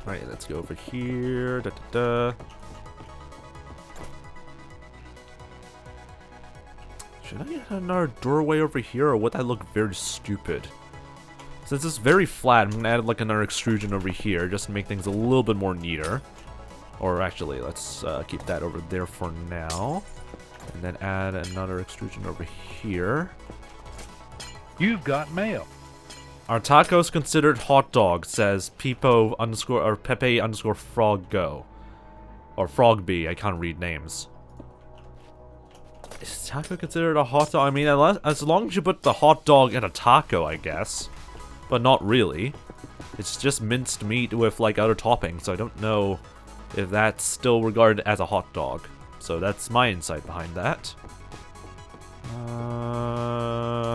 Alright, let's go over here. Da, da, da. Should I add another doorway over here, or would that look very stupid? Since it's very flat, I'm gonna add like another extrusion over here, just to make things a little bit more neater. Or actually, let's keep that over there for now. And then add another extrusion over here. You've got mail. Are tacos considered hot dogs? Says Pepo underscore or Pepe underscore Frog Go. Or Frog B, I can't read names. Is taco considered a hot dog? I mean, as long as you put the hot dog in a taco, I guess. But not really. It's just minced meat with like other toppings, so I don't know if that's still regarded as a hot dog. So that's my insight behind that.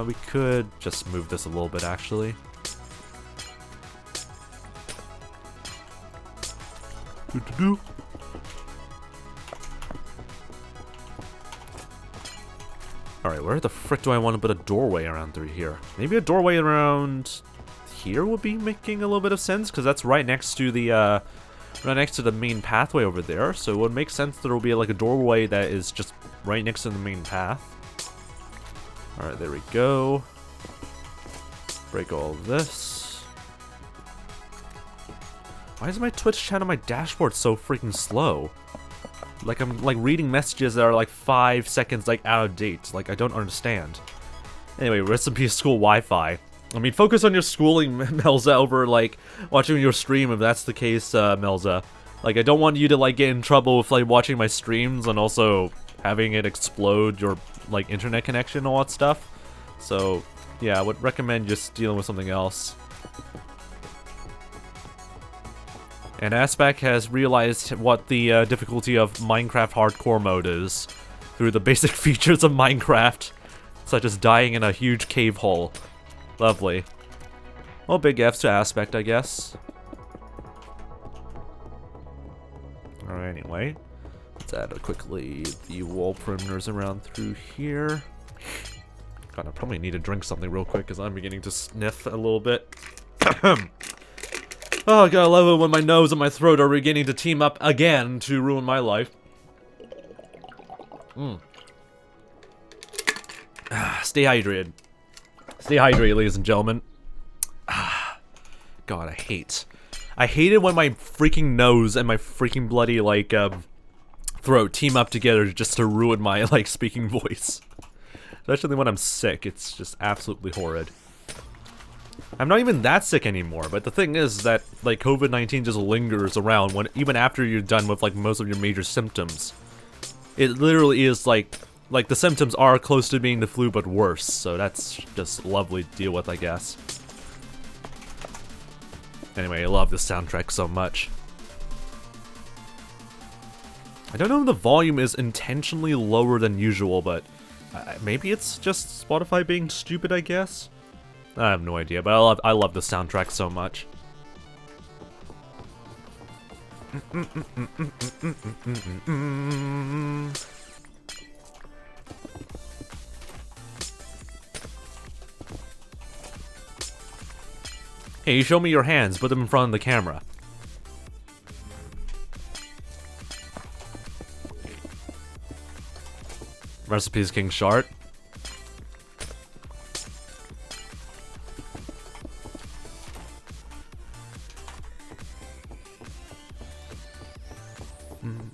We could just move this a little bit, actually. Alright, where the frick do I want to put a doorway around through here? Maybe a doorway around here would be making a little bit of sense, because that's right next to the main pathway over there. So it would make sense that there will be like a doorway that is just right next to the main path. Alright, there we go. Break all of this. Why is my Twitch chat on my dashboard so freaking slow? Like I'm like reading messages that are like 5 seconds like out of date. Like I don't understand. Anyway, rest in peace school Wi-Fi. I mean, focus on your schooling, Melza, over like watching your stream if that's the case, Melza. Like I don't want you to like get in trouble with like watching my streams and also having it explode your like internet connection and all that stuff. So yeah, I would recommend just dealing with something else. And Aspect has realized what the difficulty of Minecraft hardcore mode is through the basic features of Minecraft, such as dying in a huge cave hole. Lovely. Well, big F's to Aspect, I guess. Alright, anyway. Let's add quickly the wall perimeters around through here. God, I probably need to drink something real quick because I'm beginning to sniff a little bit. Oh, God, I love it when my nose and my throat are beginning to team up again to ruin my life. Stay hydrated. Stay hydrated, ladies and gentlemen. God, I hate it when my freaking nose and my freaking bloody, like, throat team up together just to ruin my, like, speaking voice. Especially when I'm sick, it's just absolutely horrid. I'm not even that sick anymore, but the thing is that, like, COVID-19 just lingers around when, even after you're done with, like, most of your major symptoms. It literally is, like, the symptoms are close to being the flu, but worse, so that's just lovely to deal with, I guess. Anyway, I love this soundtrack so much. I don't know if the volume is intentionally lower than usual, but maybe it's just Spotify being stupid, I guess? I have no idea, but I love the soundtrack so much. Hey, you show me your hands, put them in front of the camera. Recipes King Shart.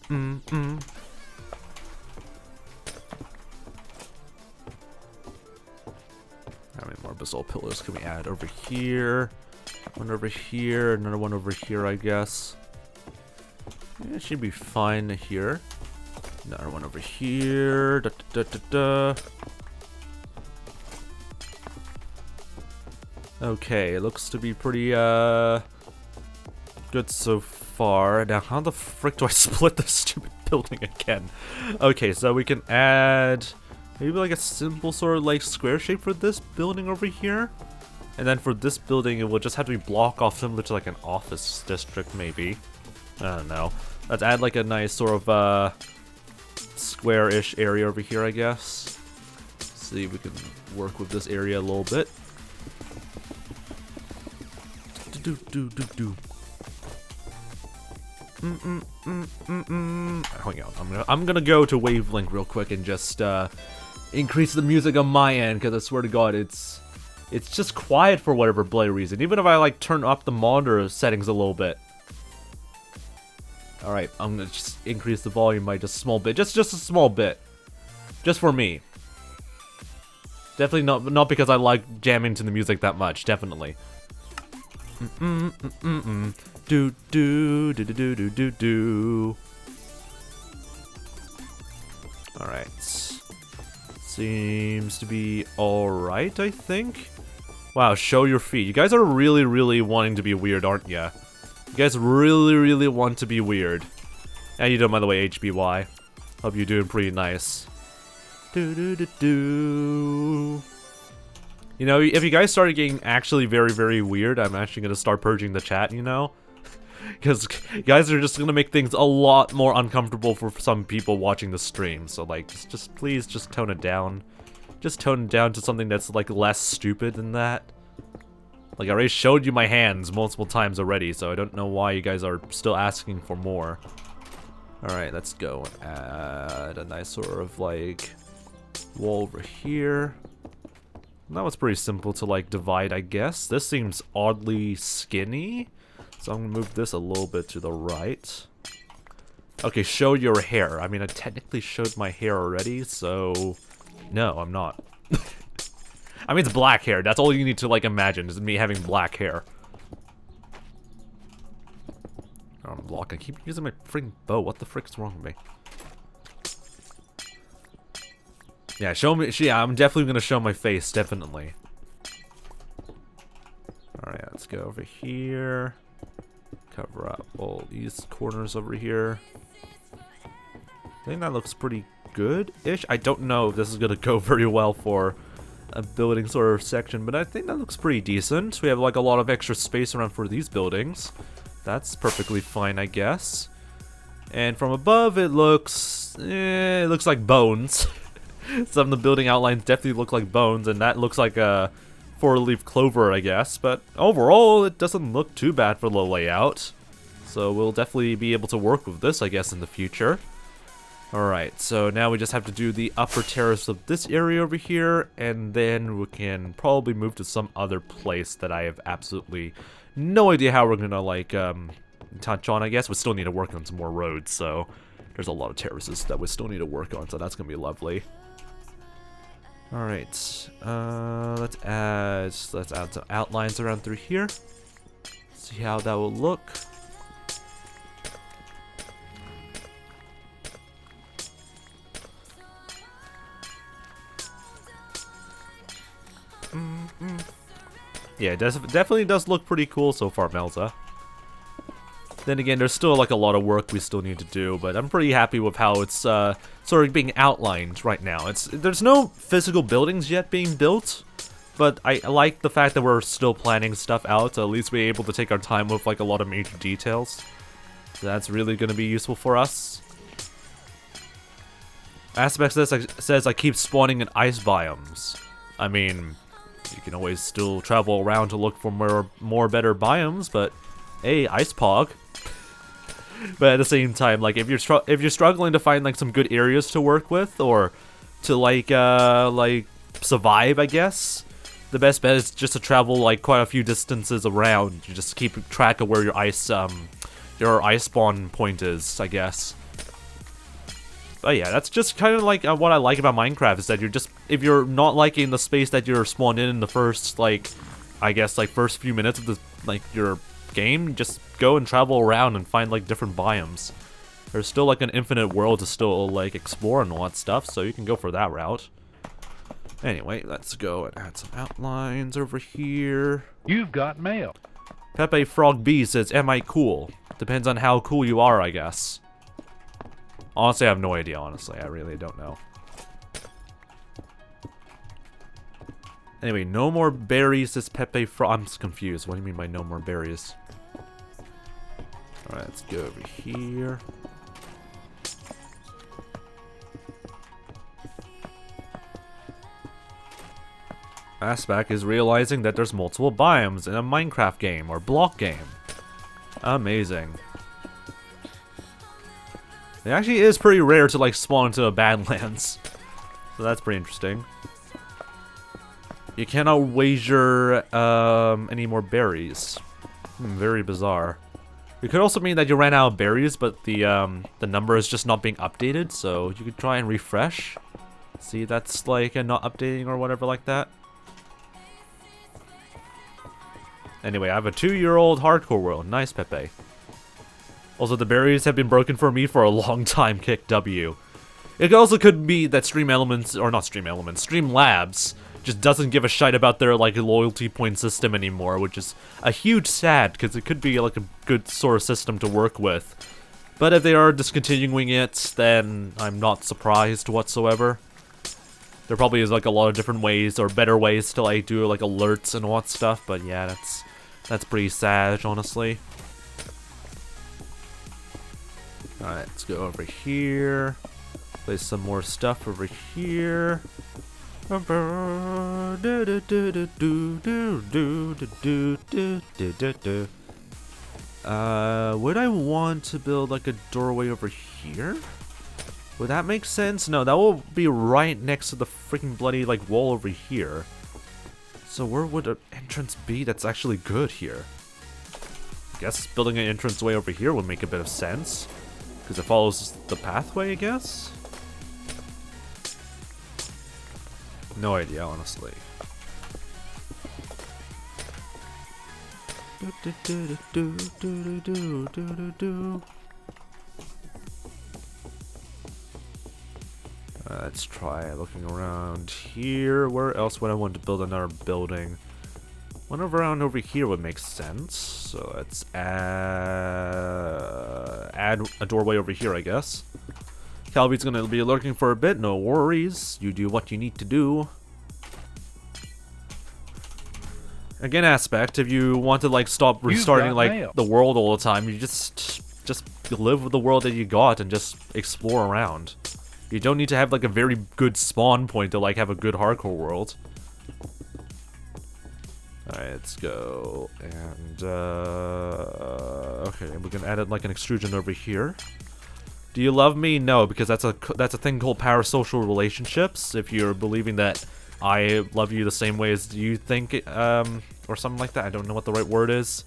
How many more basalt pillars can we add over here? One over here, another one over here, I guess. Yeah, it should be fine here. Another one over here. Da, da, da, da, da. Okay, it looks to be pretty good so far. Now, how the frick do I split this stupid building again? Okay, so we can add maybe like a simple sort of like square shape for this building over here. And then for this building, it will just have to be blocked off similar to like an office district, maybe. I don't know. Let's add like a nice sort of square-ish area over here, I guess. See if we can work with this area a little bit. Hang on, I'm gonna go to wavelength real quick and just increase the music on my end, because I swear to God, it's just quiet for whatever bloody reason. Even if I like turn up the monitor settings a little bit. Alright, I'm gonna just increase the volume by just a small bit. Just a small bit. Just for me. Definitely not because I like jamming to the music that much. Definitely. Do do do do do do do do. Alright. Seems to be alright, I think. Wow, show your feet. You guys are really, really wanting to be weird, aren't ya? You guys really, really want to be weird. How you doing, by the way, HBY? Hope you're doing pretty nice. Do do do do. You know, if you guys started getting actually very, very weird, I'm actually gonna start purging the chat, you know? Because you guys are just gonna make things a lot more uncomfortable for some people watching the stream. So, like, just please, just tone it down. Just tone it down to something that's, like, less stupid than that. Like, I already showed you my hands multiple times already, so I don't know why you guys are still asking for more. Alright, let's go and add a nice sort of, like, wall over here. That was pretty simple to, like, divide, I guess. This seems oddly skinny, so I'm gonna move this a little bit to the right. Okay, show your hair. I mean, I technically showed my hair already, so... No, I'm not. I mean, it's black hair. That's all you need to, like, imagine, is me having black hair. Oh, I'm blocking. I keep using my freaking bow. What the frick's wrong with me? Yeah, show me. Yeah, I'm definitely gonna show my face, definitely. Alright, let's go over here. Cover up all these corners over here. I think that looks pretty good-ish. I don't know if this is gonna go very well for a building sort of section, but I think that looks pretty decent. We have like a lot of extra space around for these buildings. That's perfectly fine, I guess. And from above, it looks like bones. Some of the building outlines definitely look like bones, and that looks like a four-leaf clover, I guess. But overall, it doesn't look too bad for the layout. So we'll definitely be able to work with this, I guess, in the future. Alright, so now we just have to do the upper terrace of this area over here, and then we can probably move to some other place that I have absolutely no idea how we're gonna, like, touch on, I guess. We still need to work on some more roads, so there's a lot of terraces that we still need to work on, so that's gonna be lovely. Alright, let's add some outlines around through here. See how that will look. Yeah, it definitely does look pretty cool so far, Melza. Then again, there's still like a lot of work we still need to do, but I'm pretty happy with how it's sort of being outlined right now. There's no physical buildings yet being built, but I like the fact that we're still planning stuff out, so at least we're able to take our time with like a lot of major details. So that's really going to be useful for us. Aspect says I keep spawning in ice biomes. I mean, you can always still travel around to look for more better biomes, but hey, ice pog. But at the same time, like if you're struggling to find like some good areas to work with or to like survive, I guess the best bet is just to travel like quite a few distances around. You just keep track of where your ice spawn point is, I guess. But yeah, that's just kind of like what I like about Minecraft is that if you're not liking the space that you're spawned in the first I guess first few minutes of your game, just go and travel around and find like different biomes. There's still like an infinite world to still like explore and all that stuff, so you can go for that route. Anyway, let's go and add some outlines over here. You've got mail. 𝗦cije𝗰𝗶𝗹 says, "Am I cool?" Depends on how cool you are, I guess. Honestly, I have no idea, honestly. I really don't know. Anyway, no more berries, says 𝗦cije𝗰𝗶𝗹. I'm just confused. What do you mean by no more berries? Alright, let's go over here. Aspect is realizing that there's multiple biomes in a Minecraft game or block game. Amazing. It actually is pretty rare to like spawn into a Badlands. So that's pretty interesting. You cannot wager any more berries. Very bizarre. It could also mean that you ran out of berries, but the number is just not being updated, so you could try and refresh. See, that's like not updating or whatever like that. Anyway, I have a 2-year-old hardcore world. Nice, 𝗦cije. Also, the berries have been broken for me for a long time. Kick W. It also could be that Streamlabs just doesn't give a shite about their like loyalty point system anymore, which is a huge sad because it could be like a good sort of system to work with. But if they are discontinuing it, then I'm not surprised whatsoever. There probably is like a lot of different ways or better ways to like do like alerts and all that stuff, but yeah, that's pretty sad, honestly. Alright, let's go over here. Place some more stuff over here. Would I want to build like a doorway over here? Would that make sense? No, that will be right next to the freaking bloody like wall over here. So where would an entrance be that's actually good here? I guess building an entranceway over here would make a bit of sense. Because it follows the pathway, I guess? No idea, honestly. Let's try looking around here. Where else would I want to build another building? One around over here would make sense. So let's add a doorway over here, I guess. Calby's gonna be lurking for a bit. No worries. You do what you need to do. Again, Aspect, if you want to like stop restarting like the world all the time, you just live with the world that you got and just explore around. You don't need to have like a very good spawn point to like have a good hardcore world. Alright, let's go. And okay, we're gonna add like an extrusion over here. Do you love me? No, because that's a thing called parasocial relationships. If you're believing that I love you the same way as you think, or something like that. I don't know what the right word is.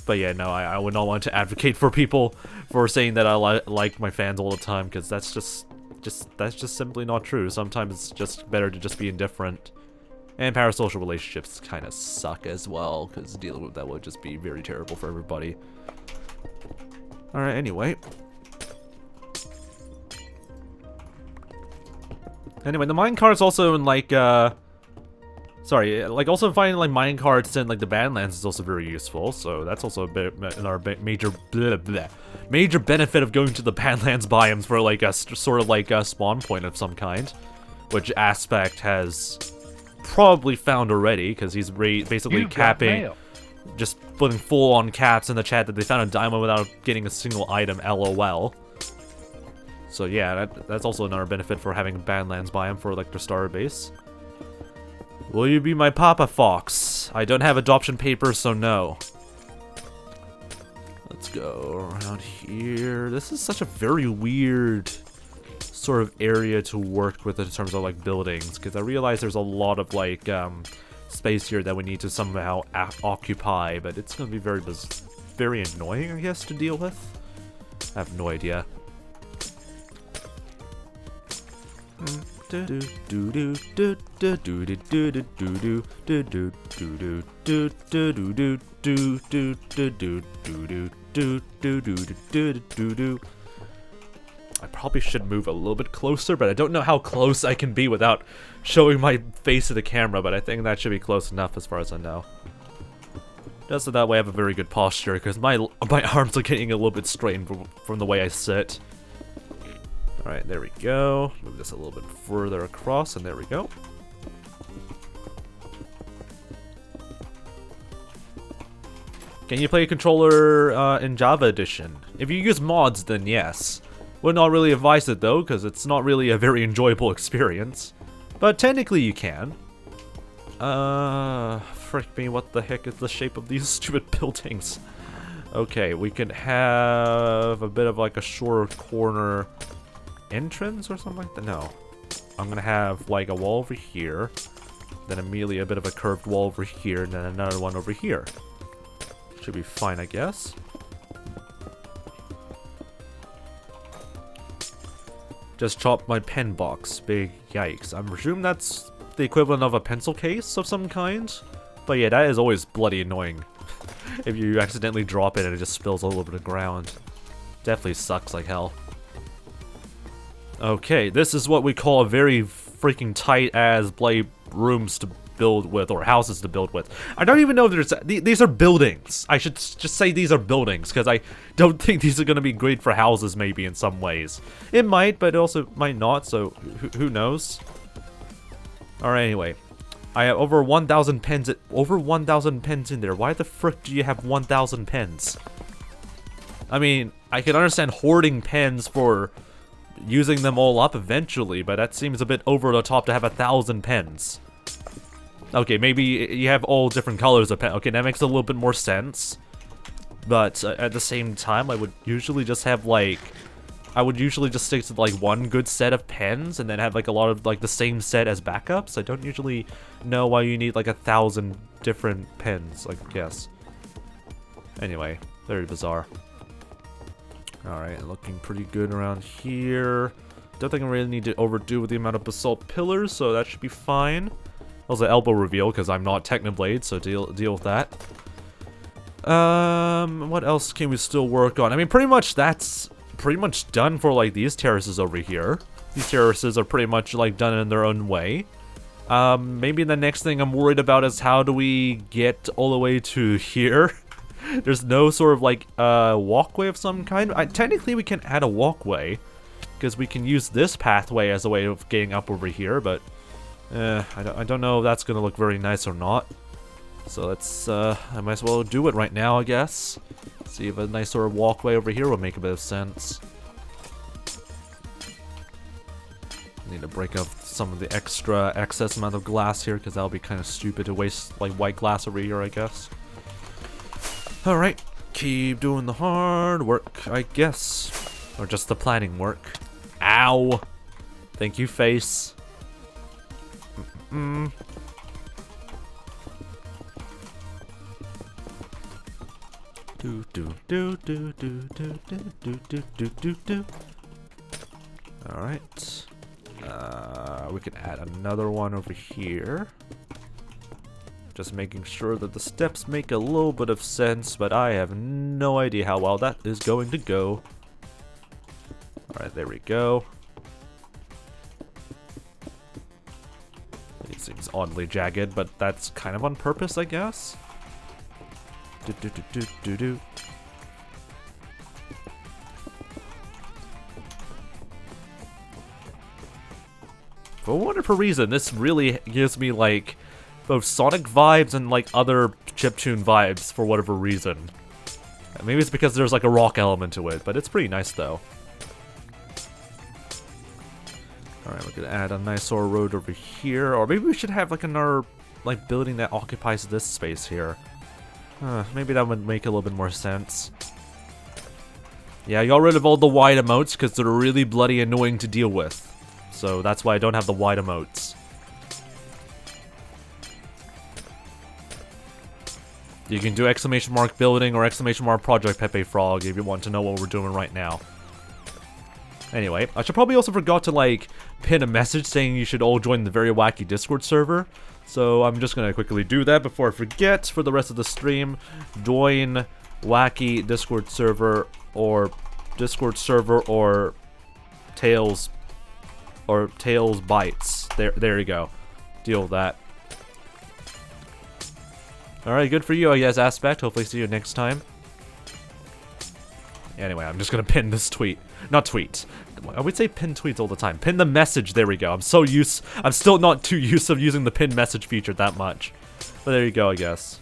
But yeah, no, I would not want to advocate for people for saying that I like my fans all the time, because that's just simply not true. Sometimes it's just better to just be indifferent. And parasocial relationships kind of suck as well, because dealing with that would just be very terrible for everybody. Alright, anyway. Anyway, the minecart's also in like, Sorry, like also finding like mine carts in like the Badlands is also very useful. So that's also a bit another major benefit of going to the Badlands biomes for like a sort of like a spawn point of some kind, which Aspect has probably found already because he's basically capping, just putting full on caps in the chat that they found a diamond without getting a single item. LOL. So yeah, that's also another benefit for having a Badlands biome for like their starter base. Will you be my Papa Fox? I don't have adoption papers, so no. Let's go around here. This is such a very weird sort of area to work with in terms of like buildings, because I realize there's a lot of like space here that we need to somehow occupy, but it's gonna be very annoying, I guess, to deal with. I have no idea. I probably should move a little bit closer, but I don't know how close I can be without showing my face to the camera, but I think that should be close enough as far as I know. Just so that way I have a very good posture, because my arms are getting a little bit strained from the way I sit. Alright, there we go. Move this a little bit further across, and there we go. Can you play a controller in Java Edition? If you use mods, then yes. Would not really advise it though, because it's not really a very enjoyable experience. But technically you can. Frick me, what the heck is the shape of these stupid buildings? Okay, we can have a bit of like a shorter corner entrance or something like that. No. I'm gonna have like a wall over here, then immediately a bit of a curved wall over here, and then another one over here. Should be fine, I guess. Just chopped my pen box. Big yikes. I presume that's the equivalent of a pencil case of some kind. But yeah, that is always bloody annoying. If you accidentally drop it and it just spills all over the ground. Definitely sucks like hell. Okay, this is what we call a very freaking tight-ass bloody rooms to build with, or houses to build with. I don't even know if there's... These are buildings. I should just say these are buildings, because I don't think these are going to be great for houses, maybe, in some ways. It might, but it also might not, so who knows? Alright, anyway. I have over 1,000 pens. Over 1,000 pens in there. Why the frick do you have 1,000 pens? I mean, I can understand hoarding pens for using them all up eventually, but that seems a bit over the top to have 1,000 pens. Okay, maybe you have all different colors of pen. Okay, that makes a little bit more sense. But at the same time, I would usually just have like... I would usually just stick to like one good set of pens and then have like a lot of like the same set as backups. I don't usually know why you need like 1,000 different pens, I guess. Anyway, very bizarre. Alright, looking pretty good around here. Don't think I really need to overdo with the amount of basalt pillars, so that should be fine. Also, elbow reveal, because I'm not Technoblade, so deal with that. What else can we still work on? I mean, pretty much that's pretty much done for, like, these terraces over here. These terraces are pretty much, like, done in their own way. Maybe the next thing I'm worried about is how do we get all the way to here? There's no sort of, like, walkway of some kind. Technically, we can add a walkway, because we can use this pathway as a way of getting up over here, but... I don't know if that's gonna look very nice or not. So let's, I might as well do it right now, I guess. See if a nice sort of walkway over here will make a bit of sense. Need to break up some of the excess amount of glass here, because that'll be kind of stupid to waste, like, white glass over here, I guess. Alright, keep doing the hard work, I guess. Or just the planning work. Ow! Thank you, face. Alright. We can add another one over here. Just making sure that the steps make a little bit of sense, but I have no idea how well that is going to go. Alright, there we go. Seems oddly jagged, but that's kind of on purpose, I guess. Do. For whatever reason, this really gives me, like, both Sonic vibes and, like, other chiptune vibes for whatever reason. Maybe it's because there's, like, a rock element to it, but it's pretty nice, though. Alright, we're gonna add a nice road over here, or maybe we should have, like, another, like, building that occupies this space here. Maybe that would make a little bit more sense. Yeah, I got rid of all the wide emotes, because they're really bloody annoying to deal with. So that's why I don't have the wide emotes. You can do exclamation mark building or exclamation mark project 𝗶𝗶 if you want to know what we're doing right now. Anyway, I should probably also forgot to like pin a message saying you should all join the Very Wacky Discord server. So I'm just gonna quickly do that before I forget for the rest of the stream. Join Wacky Discord server or Tails Bites. There you go. Deal with that. Alright, good for you, I guess, Aspect. Hopefully see you next time. Anyway, I'm just gonna pin this tweet. Not tweet. I would say pin tweets all the time. Pin the message, there we go. I'm still not too used to using the pin message feature that much. But there you go, I guess.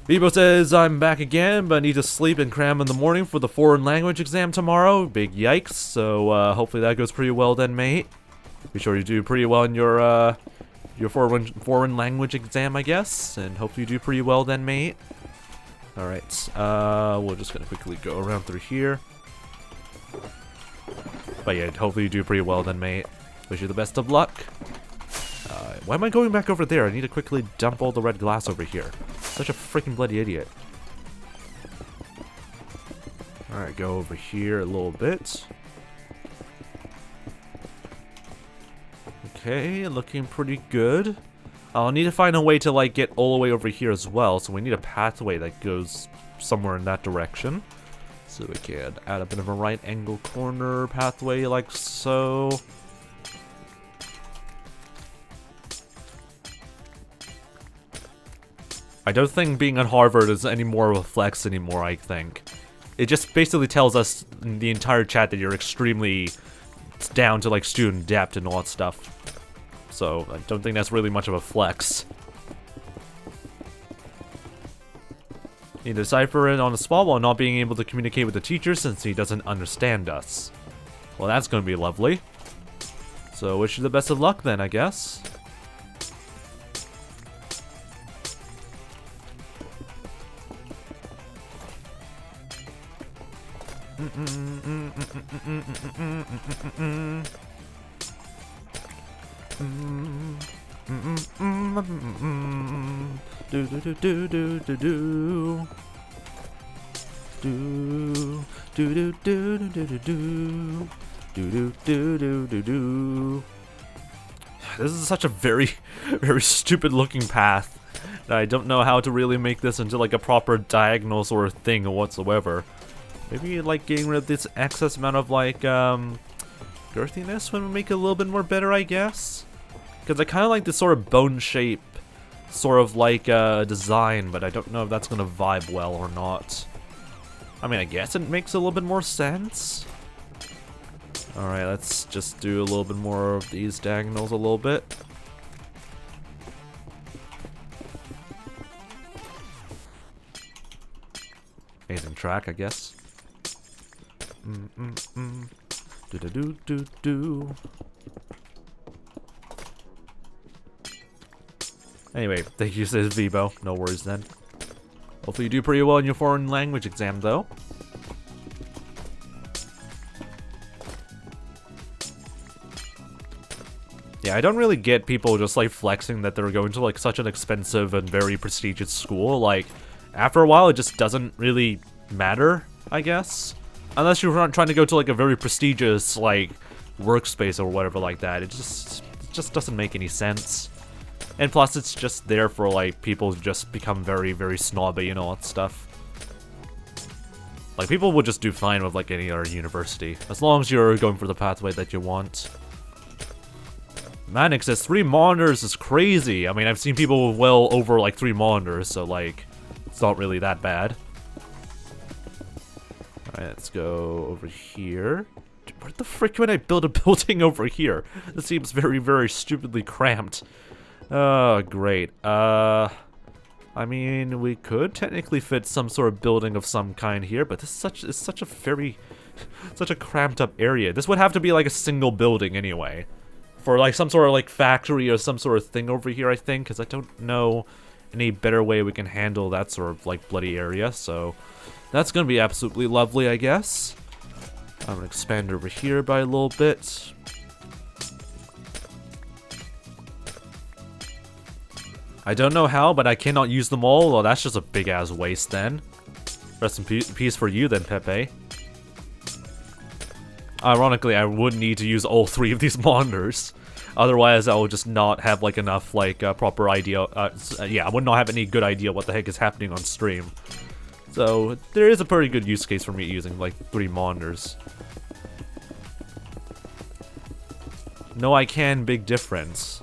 𝗶𝗶 says, I'm back again, but I need to sleep and cram in the morning for the foreign language exam tomorrow. Big yikes. So, hopefully that goes pretty well then, mate. Be sure you do pretty well in your foreign language exam, I guess. And hopefully you do pretty well then, mate. Alright, we're just gonna quickly go around through here. But yeah, hopefully you do pretty well then, mate. Wish you the best of luck. Why am I going back over there? I need to quickly dump all the red glass over here. Such a freaking bloody idiot. Alright, go over here a little bit. Okay, looking pretty good. I'll need to find a way to, like, get all the way over here as well, so we need a pathway that goes somewhere in that direction. So we can add a bit of a right angle corner pathway like so. I don't think being at Harvard is any more of a flex anymore, I think. It just basically tells us in the entire chat that you're extremely down to, like, student debt and all that stuff. So, I don't think that's really much of a flex. Need to decipher it on the spot while not being able to communicate with the teacher since he doesn't understand us. Well, that's gonna be lovely. So, wish you the best of luck then, I guess. Do do do do do do do. Do do do do do do do. Do do do do do. This is such a very stupid looking path that I don't know how to really make this into like a proper diagonal sort of thing whatsoever. Maybe like getting rid of this excess amount of like girthiness would make it a little bit more better, I guess. Because I kind of like this sort of bone shape sort of like design, but I don't know if that's gonna vibe well or not. I mean, I guess it makes a little bit more sense. Alright, let's just do a little bit more of these diagonals a little bit. Amazing track, I guess. Do do do do do. Anyway, thank you, says 𝗶𝗶. No worries then. Hopefully you do pretty well in your foreign language exam, though. Yeah, I don't really get people just, like, flexing that they're going to, like, such an expensive and very prestigious school. Like, after a while, it just doesn't really matter, I guess. Unless you're trying to go to, like, a very prestigious, like, workspace or whatever like that. It just doesn't make any sense. And plus, it's just there for, like, people to just become very, very snobby and all that stuff. Like, people will just do fine with, like, any other university. As long as you're going for the pathway that you want. Man, says 3 monitors is crazy. I mean, I've seen people with well over like 3 monitors, so like, it's not really that bad. Alright, let's go over here. Where the frick would I build a building over here? This seems very, very stupidly cramped. Oh, great. I mean, we could technically fit some sort of building of some kind here, but this is such a very, such a cramped up area. This would have to be like a single building anyway. For like some sort of like factory or some sort of thing over here, I think, because I don't know any better way we can handle that sort of like bloody area, so that's gonna be absolutely lovely, I guess. I'm gonna expand over here by a little bit. I don't know how, but I cannot use them all. Well, that's just a big ass waste then. Rest in peace for you then, Pepe. Ironically, I would need to use all 3 of these monitors. Otherwise, I will just not have like enough like proper idea. Yeah, I would not have any good idea what the heck is happening on stream. So there is a pretty good use case for me using like 3 monitors. No, I can. Big difference.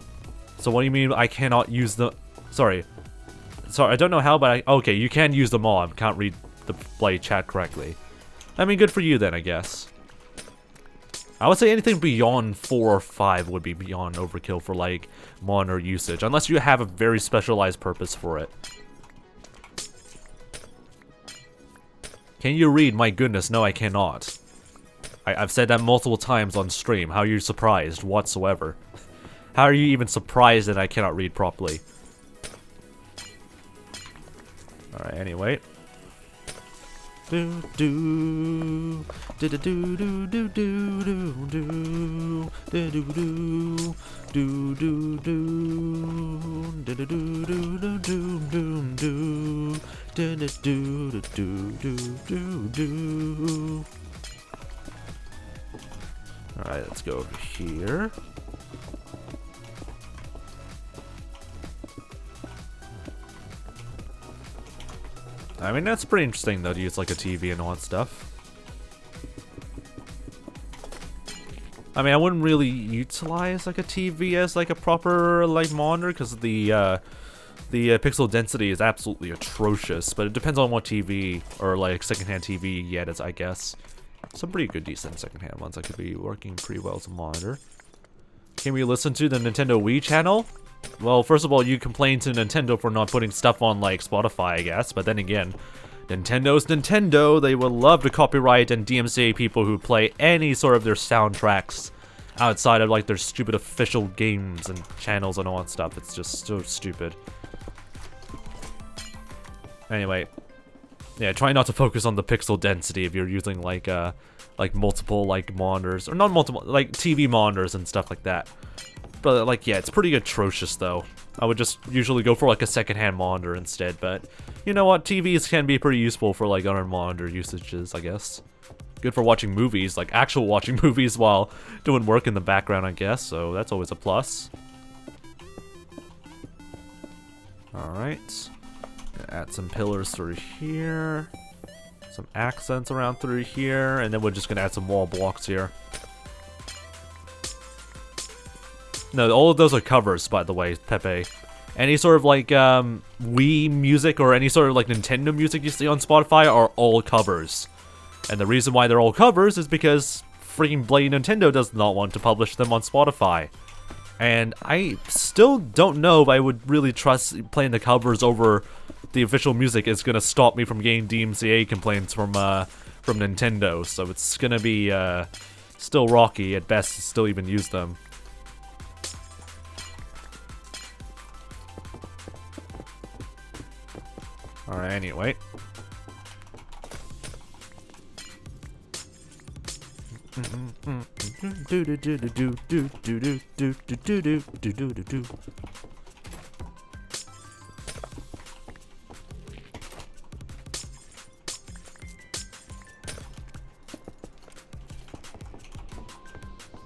So what do you mean I cannot use the? Sorry, I don't know how, but okay, you can use them all. I can't read the play chat correctly. I mean, good for you then, I guess. I would say anything beyond 4 or 5 would be beyond overkill for like monitor usage, unless you have a very specialized purpose for it. Can you read? My goodness, no, I cannot. I've said that multiple times on stream. How are you surprised whatsoever? How are you even surprised that I cannot read properly? Alright, anyway. Do do do do do do do do do do do do do do do do do do. Alright, let's go over here. I mean, that's pretty interesting though, to use like a TV and all that stuff. I mean, I wouldn't really utilize like a TV as like a proper like monitor, because the pixel density is absolutely atrocious, but it depends on what TV or like secondhand TV you get, as I guess. Some pretty good decent secondhand ones that could be working pretty well as a monitor. Can we listen to the Nintendo Wii channel? Well, first of all, you complain to Nintendo for not putting stuff on like Spotify, I guess, but then again, Nintendo's Nintendo. They would love to copyright and DMCA people who play any sort of their soundtracks outside of like their stupid official games and channels and all that stuff. It's just so stupid. Anyway, yeah, try not to focus on the pixel density if you're using like multiple like monitors, or not multiple, like TV monitors and stuff like that. But like, yeah, it's pretty atrocious though. I would just usually go for like a secondhand monitor instead, but you know what, TVs can be pretty useful for like other monitor usages, I guess. Good for watching movies, like actual watching movies while doing work in the background, I guess, so that's always a plus. Alright. Add some pillars through here. Some accents around through here, and then we're just gonna add some wall blocks here. No, all of those are covers, by the way, Pepe. Any sort of like Wii music or any sort of like Nintendo music you see on Spotify are all covers. And the reason why they're all covers is because freaking bloody Nintendo does not want to publish them on Spotify. And I still don't know if I would really trust playing the covers over the official music is gonna stop me from getting DMCA complaints from Nintendo. So it's gonna be still rocky at best to still even use them. Alright, anyway.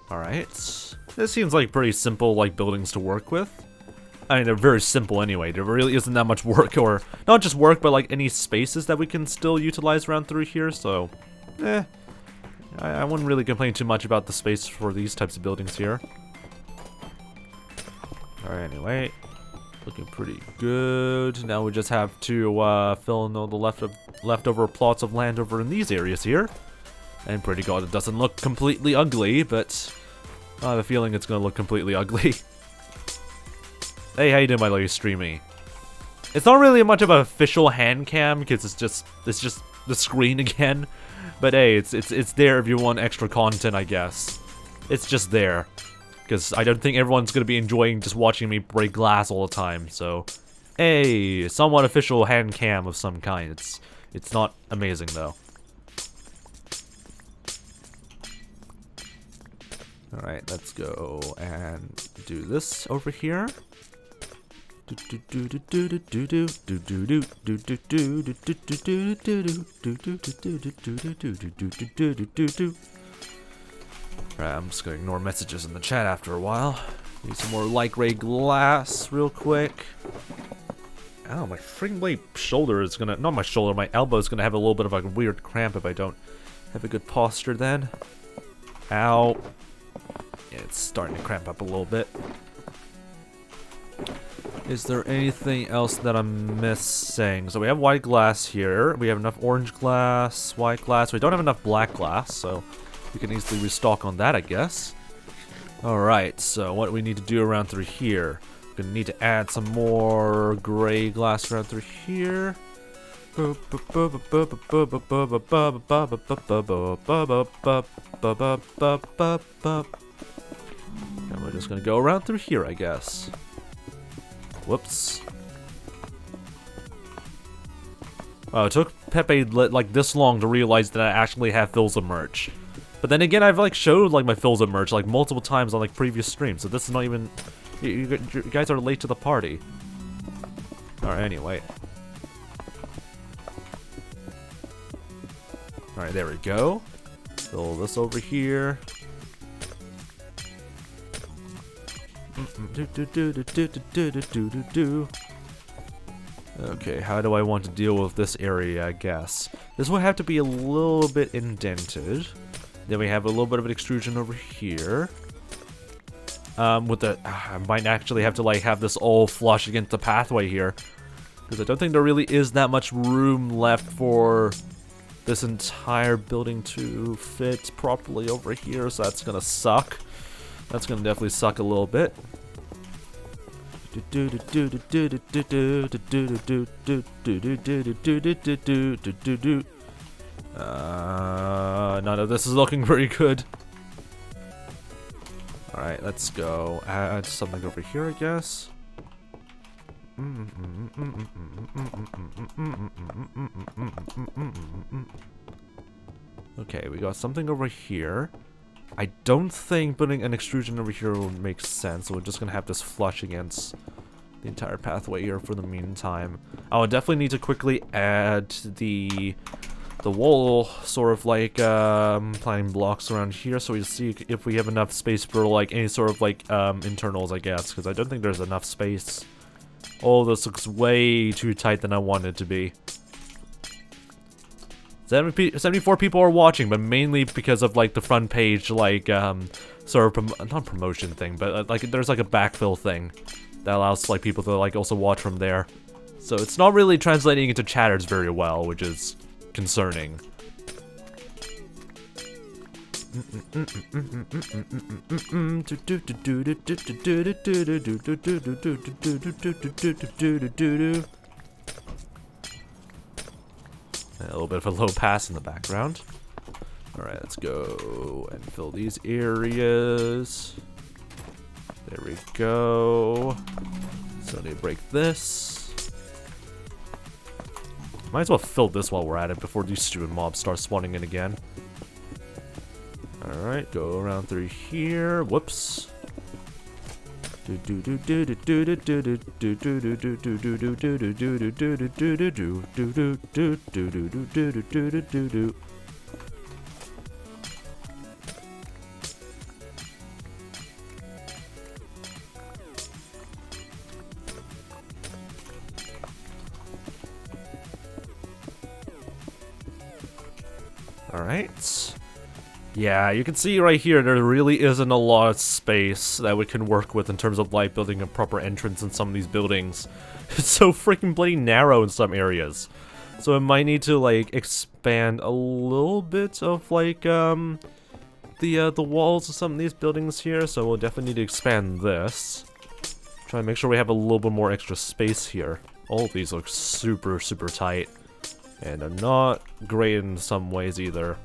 Alright. This seems like pretty simple like buildings to work with. I mean, they're very simple anyway. There really isn't that much work, or not just work, but like any spaces that we can still utilize around through here, so I wouldn't really complain too much about the space for these types of buildings here. Alright, anyway. Looking pretty good. Now we just have to fill in all the leftover plots of land over in these areas here. And pretty god, it doesn't look completely ugly, but I have a feeling it's gonna look completely ugly. Hey, how you doing, my little streamy? It's not really much of an official hand cam because it's just the screen again. But hey, it's there if you want extra content, I guess. It's just there because I don't think everyone's gonna be enjoying just watching me break glass all the time. So, hey, somewhat official hand cam of some kind. It's not amazing though. All right, let's go and do this over here. Alright, I'm just gonna ignore messages in the chat after a while. Need some more light gray glass real quick. Ow, my freaking blade shoulder is gonna, not my shoulder, my elbow is gonna have a little bit of a weird cramp if I don't have a good posture then. Ow. Yeah, it's starting to cramp up a little bit. Is there anything else that I'm missing? So we have white glass here. We have enough orange glass, white glass. We don't have enough black glass, so we can easily restock on that, I guess. Alright, so what do we need to do around through here? We're gonna need to add some more gray glass around through here. And we're just gonna go around through here, I guess. Whoops. Oh, it took Pepe like this long to realize that I actually have 𝗏𝗀 merch. But then again, I've like showed like my 𝗏𝗀 merch like multiple times on like previous streams, so this is not even. You guys are late to the party. Alright, anyway. Alright, there we go. Fill this over here. Okay, how do I want to deal with this area, I guess? This will have to be a little bit indented. Then we have a little bit of an extrusion over here. With the... I might actually have to, like, have this all flush against the pathway here. Because I don't think there really is that much room left for this entire building to fit properly over here, so that's gonna suck. That's gonna definitely suck a little bit. None of this is looking very good. Alright, let's go add something over here, I guess. Okay, we got something over here. I don't think putting an extrusion over here will make sense, so we're just gonna have this flush against the entire pathway here for the meantime. I would definitely need to quickly add the wall sort of like planting blocks around here, so we see if we have enough space for like any sort of like internals, I guess, because I don't think there's enough space. Oh, this looks way too tight than I want it to be. 74 people are watching, but mainly because of like the front page, like sort of not promotion thing, but like there's like a backfill thing that allows like people to like also watch from there. So it's not really translating into chatters very well, which is concerning. A little bit of a low pass in the background. Alright, let's go and fill these areas. There we go. So I need to break this. Might as well fill this while we're at it before these stupid mobs start spawning in again. Alright, go around through here. Whoops. Alright. Yeah, you can see right here there really isn't a lot of space that we can work with in terms of like building a proper entrance in some of these buildings. It's so freaking bloody narrow in some areas. So it might need to like expand a little bit of like the walls of some of these buildings here, so we'll definitely need to expand this. Try and make sure we have a little bit more extra space here. All of these look super tight. And they're not great in some ways either.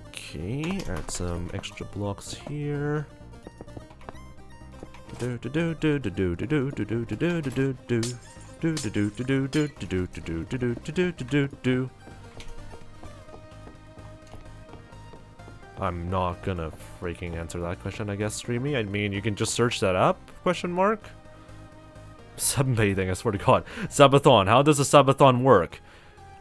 Okay, add some extra blocks here. I'm not gonna freaking answer that question, I guess, Streamy. I mean, you can just search that up, question mark? Sunbathing, I swear to God. Subathon, how does a Subathon work?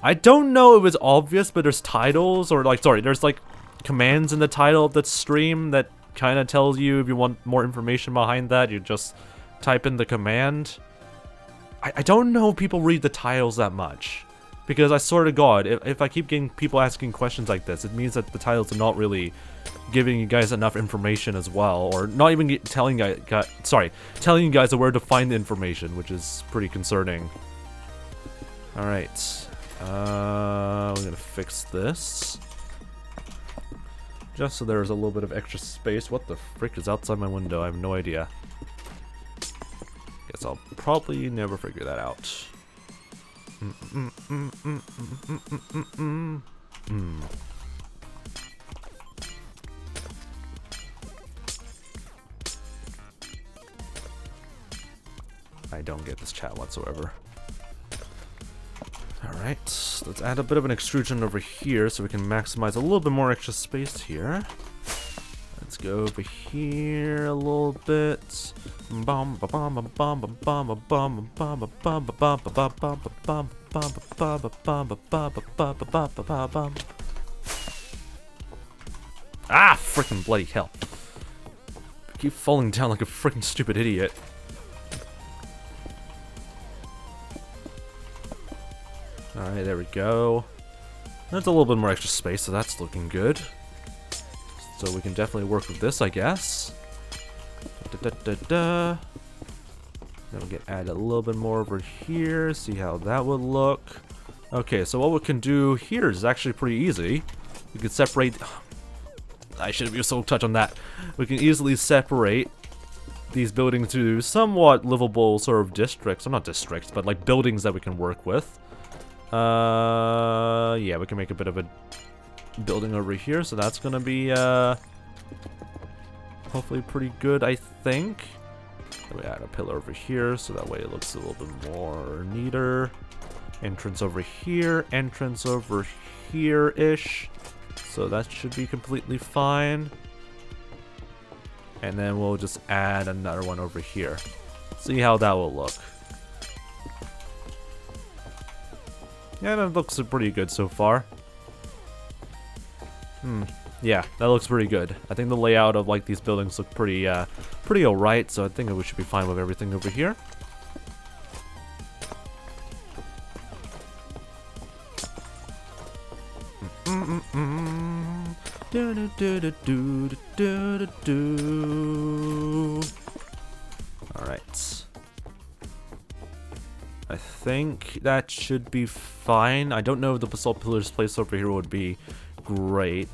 I don't know if it's obvious, but there's titles, or like, sorry, there's like commands in the title of the stream that kind of tells you if you want more information behind that, you just type in the command. I don't know if people read the titles that much, because I swear to God, if I keep getting people asking questions like this, it means that the titles are not really giving you guys enough information as well, or not even telling you guys where to find the information, which is pretty concerning. Alright, we're gonna fix this. Just so there's a little bit of extra space. What the frick is outside my window? I have no idea. Guess I'll probably never figure that out. I don't get this chat whatsoever. Alright, let's add a bit of an extrusion over here so we can maximize a little bit more extra space here. Let's go over here a little bit. Ah, freaking bloody hell. I keep falling down like a freaking stupid idiot. Alright, there we go. There's a little bit more extra space, so that's looking good. So we can definitely work with this, I guess. Then we can add a little bit more over here, see how that would look. Okay, so what we can do here is actually pretty easy. We can separate... I should have used Soul Touch on that. We can easily separate these buildings to somewhat livable sort of districts. Well, not districts, but like buildings that we can work with. Yeah, we can make a bit of a building over here, so that's gonna be hopefully pretty good, I think. Then we add a pillar over here, so that way it looks a little bit more neater. Entrance over here, entrance over here-ish. So that should be completely fine. And then we'll just add another one over here. See how that will look. Yeah, that looks pretty good so far. Yeah, that looks pretty good. I think the layout of like these buildings look pretty alright, so I think we should be fine with everything over here. Alright. I think that should be fine. I don't know if the basalt pillars placed over here would be great.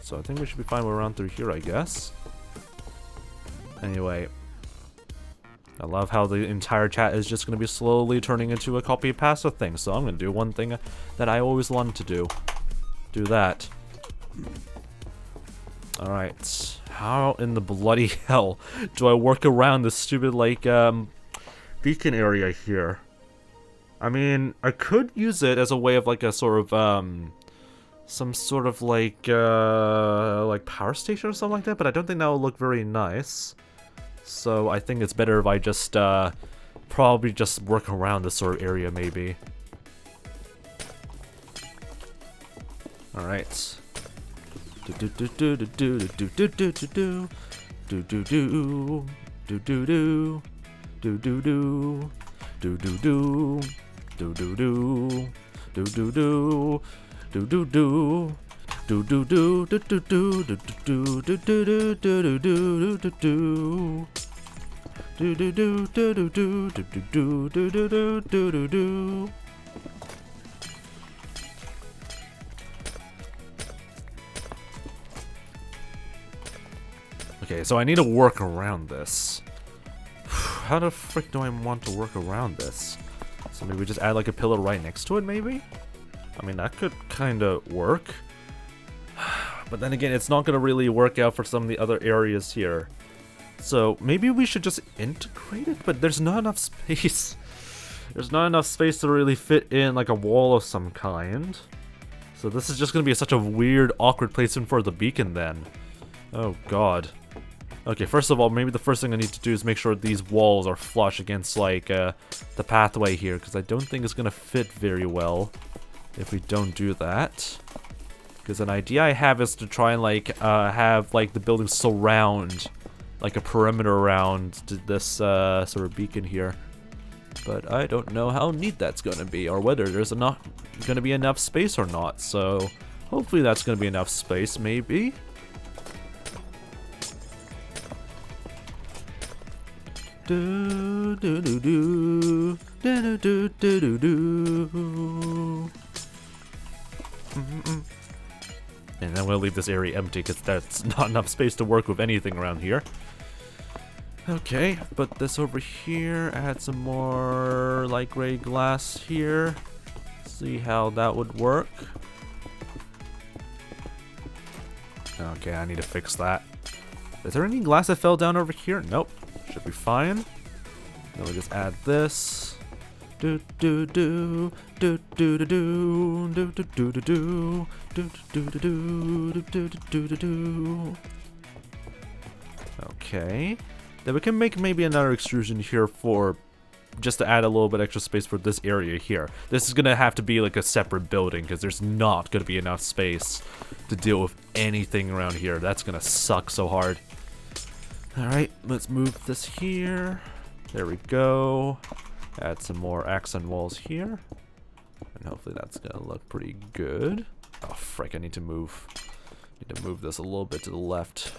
So I think we should be fine around through here, I guess. Anyway. I love how the entire chat is just going to be slowly turning into a copy pasta thing. So I'm going to do one thing that I always wanted to do. Do that. Alright. How in the bloody hell do I work around this stupid, like, beacon area here? I mean, I could use it as a way of, like, a sort of, some sort of, like power station or something like that, but I don't think that would look very nice. So I think it's better if I just, probably just work around this sort of area, maybe. Alright. Do do do do do do do do do do do do do do do do. Do do do do do do do do do do do do do do. Okay, so I need to work around this. How the frick do I want to work around this? So maybe just add like a pillar right next to it, maybe? I mean, that could kind of work. But then again, it's not going to really work out for some of the other areas here. So maybe we should just integrate it, but there's not enough space. There's not enough space to really fit in like a wall of some kind. So this is just going to be such a weird, awkward placement for the beacon then. Oh god. Okay, first of all, maybe the first thing I need to do is make sure these walls are flush against, like, the pathway here, because I don't think it's going to fit very well if we don't do that. Because an idea I have is to try and, like, have, like, the building surround, like, a perimeter around this, sort of beacon here. But I don't know how neat that's going to be, or whether there's not going to be enough space or not, so hopefully that's going to be enough space, maybe. Do do do do do do do do do. And then we'll leave this area empty because that's not enough space to work with anything around here. Okay, put this over here. Add some more light gray glass here. See how that would work. Okay, I need to fix that. Is there any glass that fell down over here? Nope. Should be fine. Then we just add this. Do do do do do do do do do do do do do do do do do do. Okay. Then we can make maybe another extrusion here for just to add a little bit extra space for this area here. This is gonna have to be like a separate building because there's not gonna be enough space to deal with anything around here. That's gonna suck so hard. Alright, let's move this here. There we go. Add some more accent walls here. And hopefully that's gonna look pretty good. Oh frick, I need to move this a little bit to the left.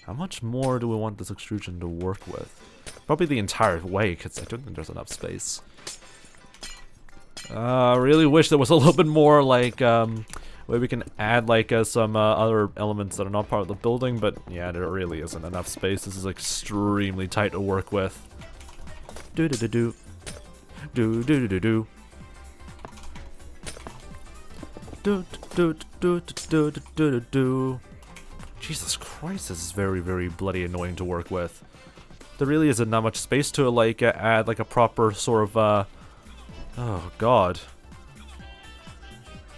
How much more do we want this extrusion to work with? Probably the entire way, because I don't think there's enough space. I really wish there was a little bit more, like, where we can add, like, some other elements that are not part of the building, but yeah, there really isn't enough space. This is extremely tight to work with. Do-do-do-do. Do-do-do-do-do. Do-do-do-do-do-do-do-do. Jesus Christ, this is very, very bloody annoying to work with. There really isn't that much space to, like, add, like, a proper sort of, oh, God.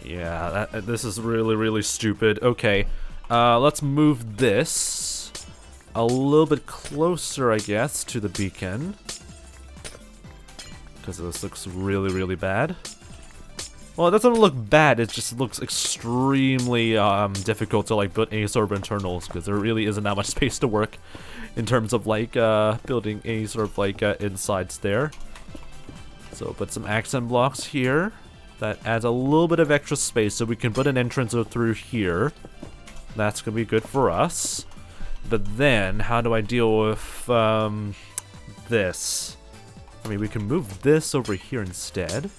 Yeah, this is really, really stupid. Okay, let's move this a little bit closer, I guess, to the beacon. Because this looks really, really bad. Well, it doesn't look bad, it just looks extremely difficult to, like, build any sort of internals, because there really isn't that much space to work in terms of, like, building any sort of, like, insides there. So, put some accent blocks here. That adds a little bit of extra space, so we can put an entrance through here. That's gonna be good for us. But then, how do I deal with, this? I mean, we can move this over here instead.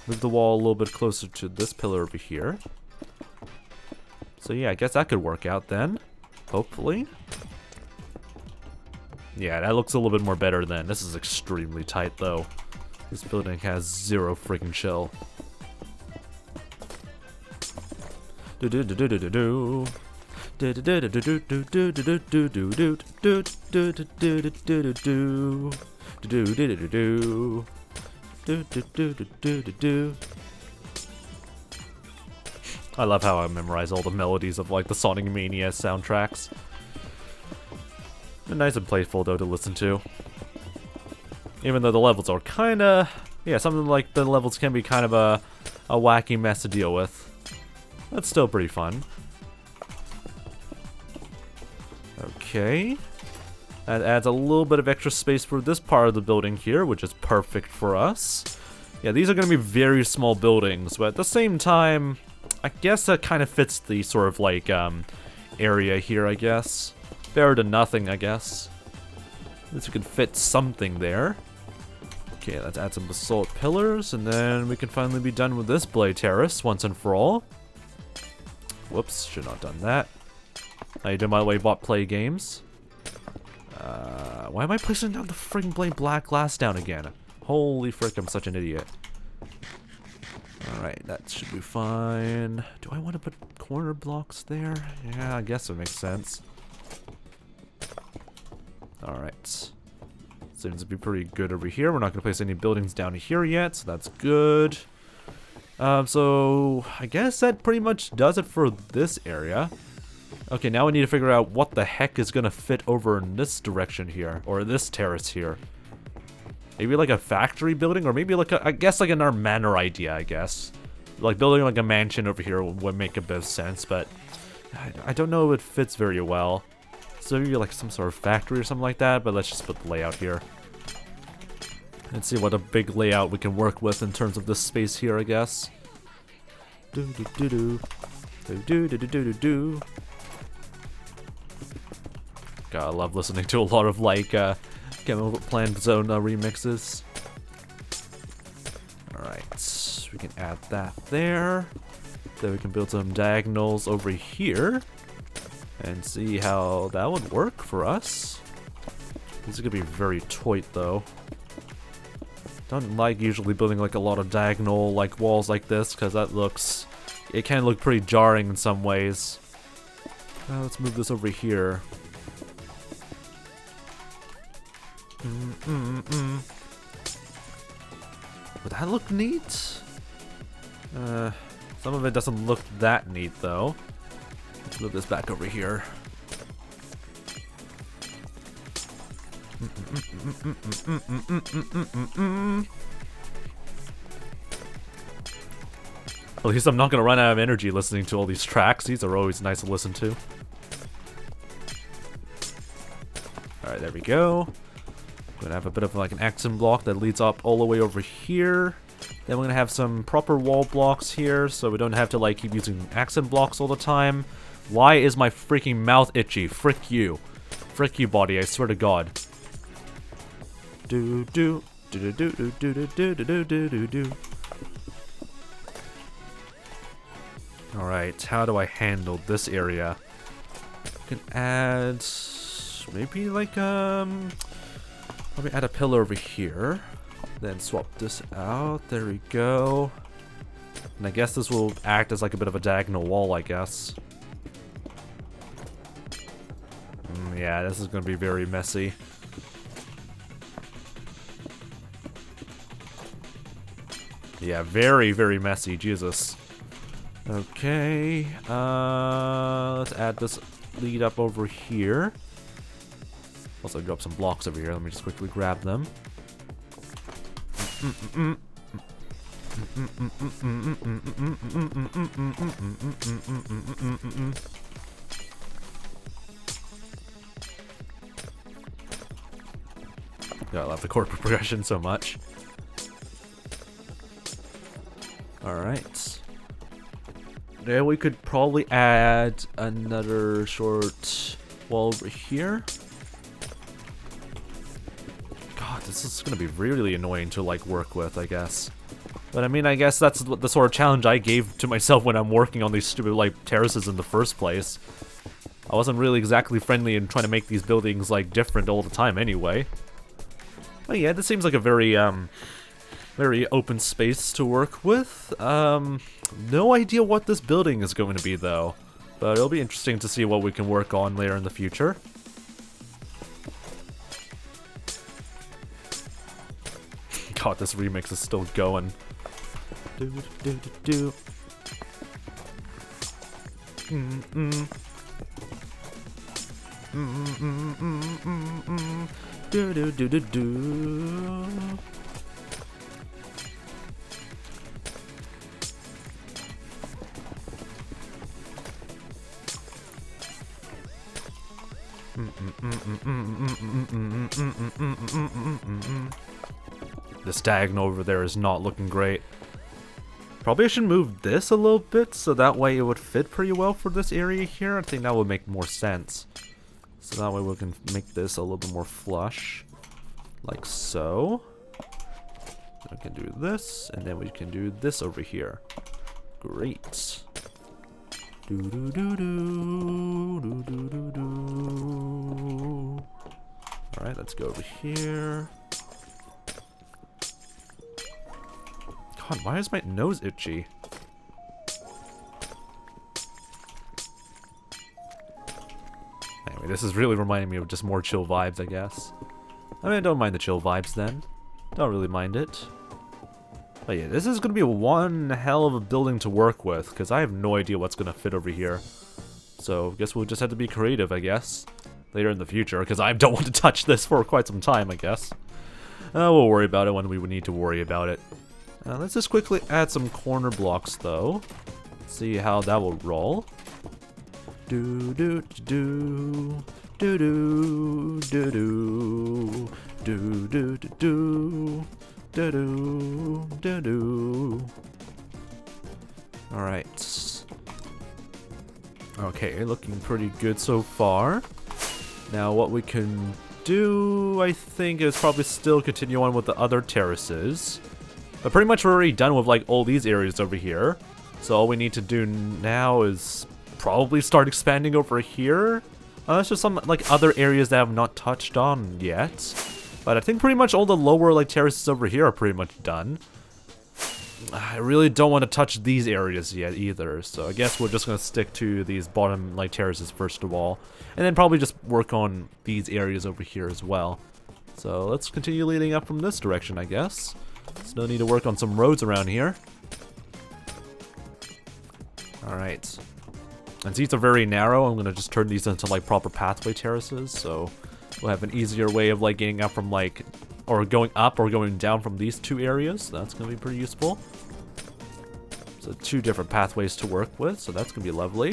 Move the wall a little bit closer to this pillar over here. So yeah, I guess that could work out then. Hopefully. Yeah, that looks a little bit more better then. This is extremely tight though. This building has zero freaking chill. Do do do do do do do. Do do do do do do do do do do do do do do do do do do. Do do do do do. Do do do do do do do. I love how I memorize all the melodies of like the Sonic Mania soundtracks. They're nice and playful though to listen to. Even though the levels are kinda, yeah, something like the levels can be kind of a wacky mess to deal with. That's still pretty fun. Okay. That adds a little bit of extra space for this part of the building here, which is perfect for us. Yeah, these are going to be very small buildings, but at the same time, I guess that kind of fits the sort of like area here, I guess. Better than nothing, I guess. At least we can fit something there. Okay, let's add some basalt pillars, and then we can finally be done with this blade terrace once and for all. Whoops, should not have done that. How you doing, by the way, bot play games? Why am I placing down the friggin' blade black glass down again? Holy frick, I'm such an idiot. Alright, that should be fine. Do I want to put corner blocks there? Yeah, I guess it makes sense. Alright. Seems to be pretty good over here. We're not going to place any buildings down here yet, so that's good. So I guess that pretty much does it for this area. Okay, now we need to figure out what the heck is going to fit over in this direction here, or this terrace here. Maybe like a factory building, or maybe like I guess like another manor idea, I guess. Like building like a mansion over here would make a bit of sense, but I don't know if it fits very well. So maybe like some sort of factory or something like that, but let's just put the layout here. Let's see what a big layout we can work with in terms of this space here, I guess. Do-do-do-do. Do-do-do-do-do-do. God, I love listening to a lot of like Chemical Plant Zone remixes. Alright, we can add that there. Then we can build some diagonals over here. And see how that would work for us. This is gonna be very tight though. Don't like usually building like a lot of diagonal like walls like this, because that looks, it can look pretty jarring in some ways. Let's move this over here. Would that look neat? Some of it doesn't look that neat though. Let's move this back over here. At least I'm not gonna run out of energy listening to all these tracks. These are always nice to listen to. Alright, there we go. We're gonna have a bit of like an accent block that leads up all the way over here. Then we're gonna have some proper wall blocks here, so we don't have to like keep using accent blocks all the time. Why is my freaking mouth itchy? Frick you. Frick you, body, I swear to God. Do do do do do do do do do do do do. Alright, how do I handle this area? We can add maybe like probably add a pillar over here. Then swap this out. There we go. And I guess this will act as like a bit of a diagonal wall, I guess. Yeah, this is gonna be very messy. Yeah, very, very messy, Jesus. Okay, let's add this lead up over here. Also drop some blocks over here, let me just quickly grab them. God, I love the chord progression so much. Alright. Then we could probably add another short wall over here. God, this is gonna be really annoying to like work with, I guess. But I mean, I guess that's the sort of challenge I gave to myself when I'm working on these stupid like terraces in the first place. I wasn't really exactly friendly in trying to make these buildings like different all the time anyway. But yeah, this seems like a very very open space to work with. No idea what this building is going to be though, but it'll be interesting to see what we can work on later in the future. God, this remix is still going. Do do do do. Do do do do do. This diagonal over there is not looking great. Probably I should move this a little bit so that way it would fit pretty well for this area here. I think that would make more sense. So that way we can make this a little bit more flush. Like so. We can do this, and then we can do this over here. Great. Do do do do do do do do. All right, let's go over here. God, why is my nose itchy? Anyway, this is really reminding me of just more chill vibes, I guess. I mean, I don't mind the chill vibes then. Don't really mind it. But yeah, this is going to be one hell of a building to work with, because I have no idea what's going to fit over here. So, I guess we'll just have to be creative, I guess. Later in the future, because I don't want to touch this for quite some time, I guess. We'll worry about it when we would need to worry about it. Let's just quickly add some corner blocks, though. See how that will roll. Do do do do do do do do do do do do do do do. All right. Okay, looking pretty good so far. Now, what we can do, I think, is probably still continue on with the other terraces. But pretty much we're already done with like all these areas over here. So all we need to do now is probably start expanding over here. There's just some like other areas that I have not touched on yet. But I think pretty much all the lower like terraces over here are pretty much done. I really don't want to touch these areas yet either. So I guess we're just going to stick to these bottom like terraces first of all. And then probably just work on these areas over here as well. So let's continue leading up from this direction, I guess. Still need to work on some roads around here. Alright. And these are very narrow. I'm going to just turn these into like proper pathway terraces. So we'll have an easier way of like getting up from like, or going up or going down from these two areas. That's going to be pretty useful. So 2 different pathways to work with. So that's going to be lovely.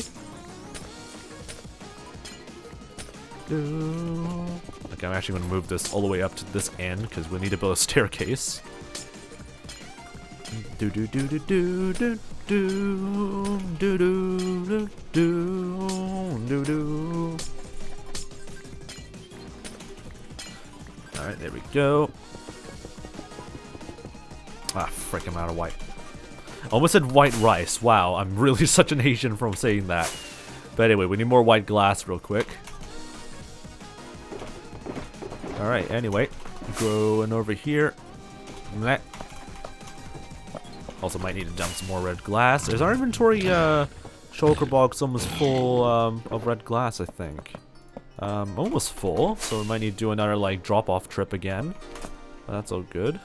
Okay, I'm actually going to move this all the way up to this end because we need to build a staircase. Do do do do do do do do do do do do. All right, there we go. Ah, frick! I'm out of white. Almost said white rice. Wow, I'm really such an Asian from saying that. But anyway, we need more white glass real quick. All right. Anyway, going over here. Also might need to dump some more red glass. Is our inventory shulker box almost full of red glass, I think. Almost full, so we might need to do another like drop-off trip again. But that's all good.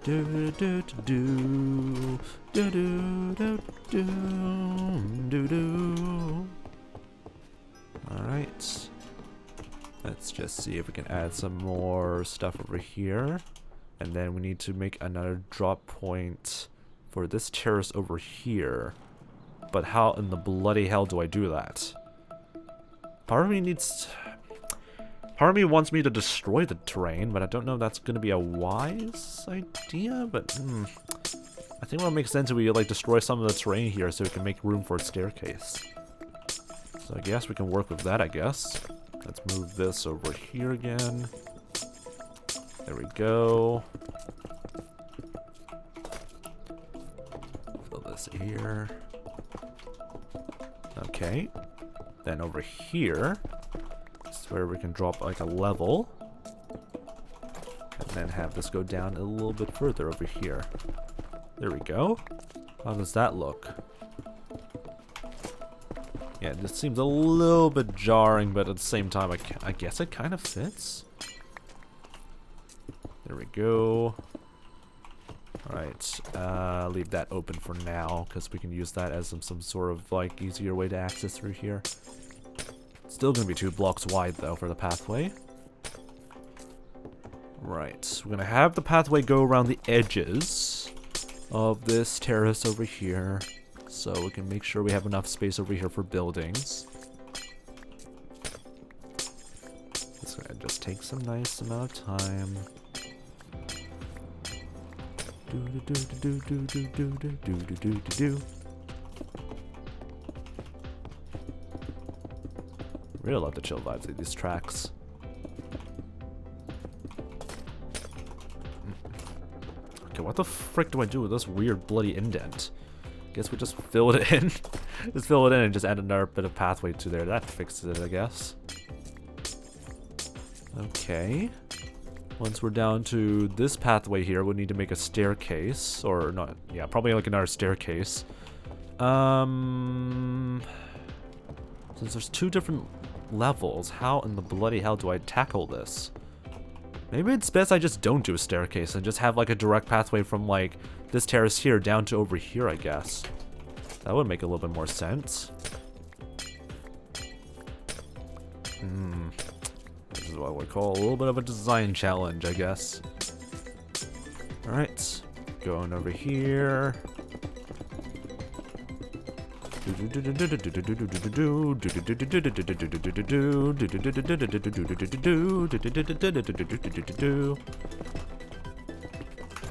Do do do do do do do do do. All right. Let's just see if we can add some more stuff over here. And then we need to make another drop point for this terrace over here. But how in the bloody hell do I do that? Part of me wants me to destroy the terrain, but I don't know if that's going to be a wise idea. But I think what makes sense is we like destroy some of the terrain here so we can make room for a staircase. So I guess we can work with that, I guess. Let's move this over here again. There we go. Fill this here. Okay. Then over here is where we can drop like a level. And then have this go down a little bit further over here. There we go. How does that look? Yeah, this seems a little bit jarring, but at the same time, I guess it kind of fits. There we go. Alright, leave that open for now, because we can use that as some sort of like easier way to access through here. Still gonna be 2 blocks wide though for the pathway. Right, we're gonna have the pathway go around the edges of this terrace over here, so we can make sure we have enough space over here for buildings. It's gonna just take some nice amount of time. Really love the chill vibes of these tracks. Okay, what the frick do I do with this weird bloody indent? Guess we just fill it in. Just fill it in and just add another bit of pathway to there. That fixes it, I guess. Okay. Once we're down to this pathway here, we'll need to make a staircase. Or not, yeah, probably like another staircase. Since there's 2 different levels, how in the bloody hell do I tackle this? Maybe it's best I just don't do a staircase and just have like a direct pathway from like this terrace here down to over here, I guess. That would make a little bit more sense. This is what we call a little bit of a design challenge, I guess. Alright, going over here.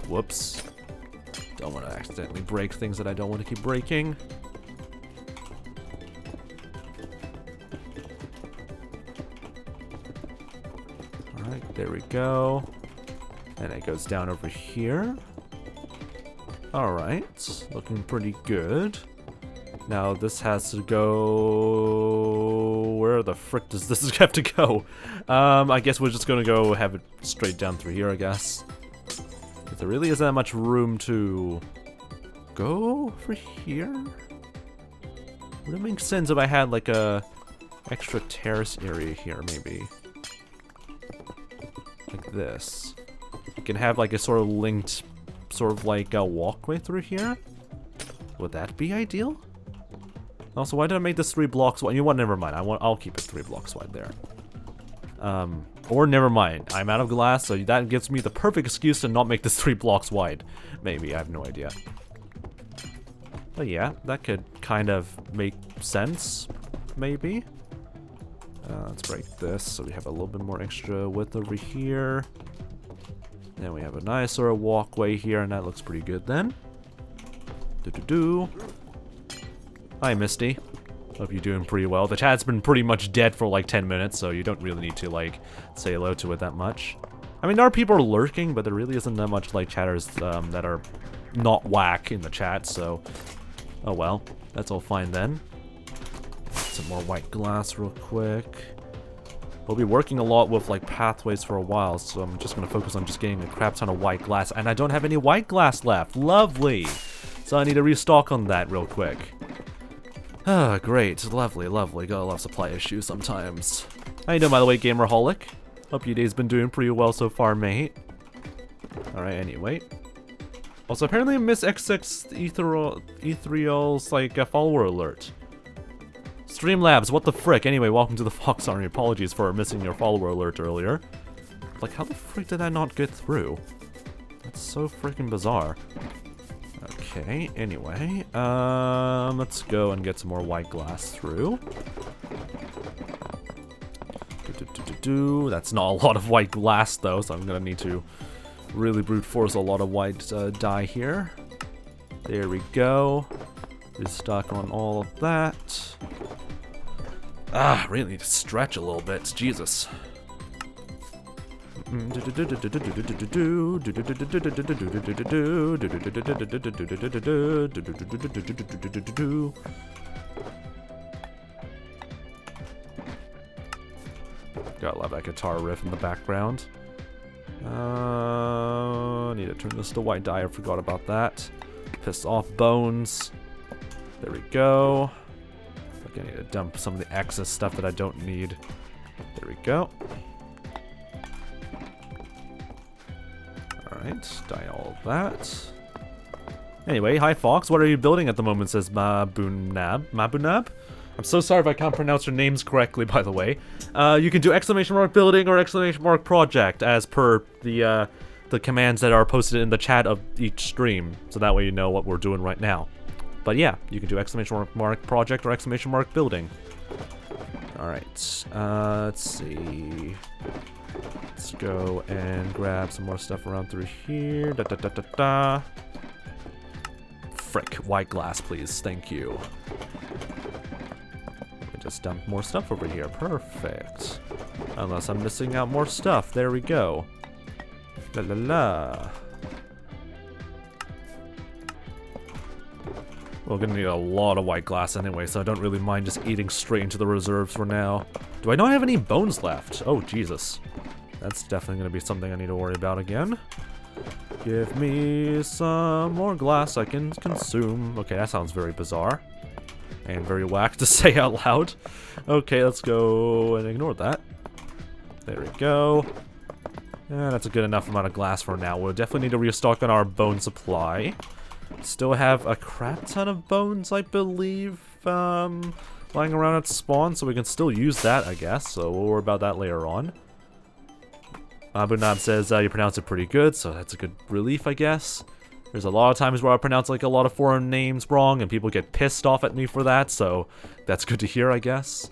Whoops. Don't want to accidentally break things that I don't want to keep breaking. Alright, there we go. And it goes down over here. Alright, looking pretty good. Now this has to go... Where the frick does this have to go? I guess we're just gonna go have it straight down through here, I guess. There really isn't that much room to go over here. Would it make sense if I had like a extra terrace area here, maybe? Like this. You can have like a sort of linked, sort of like a walkway through here. Would that be ideal? Also, why did I make this 3 blocks wide? You know what? Never mind. I'll keep it 3 blocks wide there. Or never mind. I'm out of glass, so that gives me the perfect excuse to not make this 3 blocks wide. Maybe, I have no idea. But yeah, that could kind of make sense. Maybe. Let's break this so we have a little bit more extra width over here. Then we have a nice sort of walkway here, and that looks pretty good then. Hi, Misty. Hope you're doing pretty well. The chat's been pretty much dead for like 10 minutes, so you don't really need to like say hello to it that much. I mean, there are people lurking, but there really isn't that much like chatters that are not whack in the chat, so oh well. That's all fine then. Some more white glass real quick. We'll be working a lot with like pathways for a while, so I'm just gonna focus on just getting a crap ton of white glass, and I don't have any white glass left. Lovely! So I need to restock on that real quick. Ah, great. Lovely, lovely. Gotta love supply issues sometimes. How you doing, by the way, Gamerholic? Hope your day's been doing pretty well so far, mate. Alright, anyway. Also, apparently Miss XX-𝗶𝗶𝗟𝗀 like a follower alert. Streamlabs, what the frick? Anyway, welcome to the Fox Army. Apologies for missing your follower alert earlier. Like, how the frick did that not get through? That's so freaking bizarre. Okay, anyway, let's go and get some more white glass through. That's not a lot of white glass though, so I'm gonna need to really brute force a lot of white dye here. There we go. Restock on all of that. Ah, really need to stretch a little bit, Jesus. Gotta love that guitar riff in the background. Need to turn this to white dye. I forgot about that. Piss off bones. There we go. I need to dump some of the excess stuff that I don't need. There we go. Alright, dye all of that. Anyway, hi Fox, what are you building at the moment, says Mabunab? I'm so sorry if I can't pronounce your names correctly, by the way. You can do ! building or ! project as per the commands that are posted in the chat of each stream, so that way you know what we're doing right now. But yeah, you can do ! project or ! building. Alright, let's see. Let's go and grab some more stuff around through here. Da da da da da. Frick, white glass, please. Thank you. We just dumped more stuff over here. Perfect. Unless I'm missing out more stuff. There we go. La la la. We're gonna need a lot of white glass anyway, so I don't really mind just eating straight into the reserves for now. Do I not have any bones left? Oh, Jesus. That's definitely gonna be something I need to worry about again. Give me some more glass I can consume. Okay, that sounds very bizarre. And very whack to say out loud. Okay, let's go and ignore that. There we go. Yeah, that's a good enough amount of glass for now. We'll definitely need to restock on our bone supply. Still have a crap ton of bones, I believe, lying around at spawn, so we can still use that, I guess. So we'll worry about that later on. 𝗦blive says you pronounce it pretty good, so that's a good relief, I guess. There's a lot of times where I pronounce like a lot of foreign names wrong, and people get pissed off at me for that, so that's good to hear, I guess.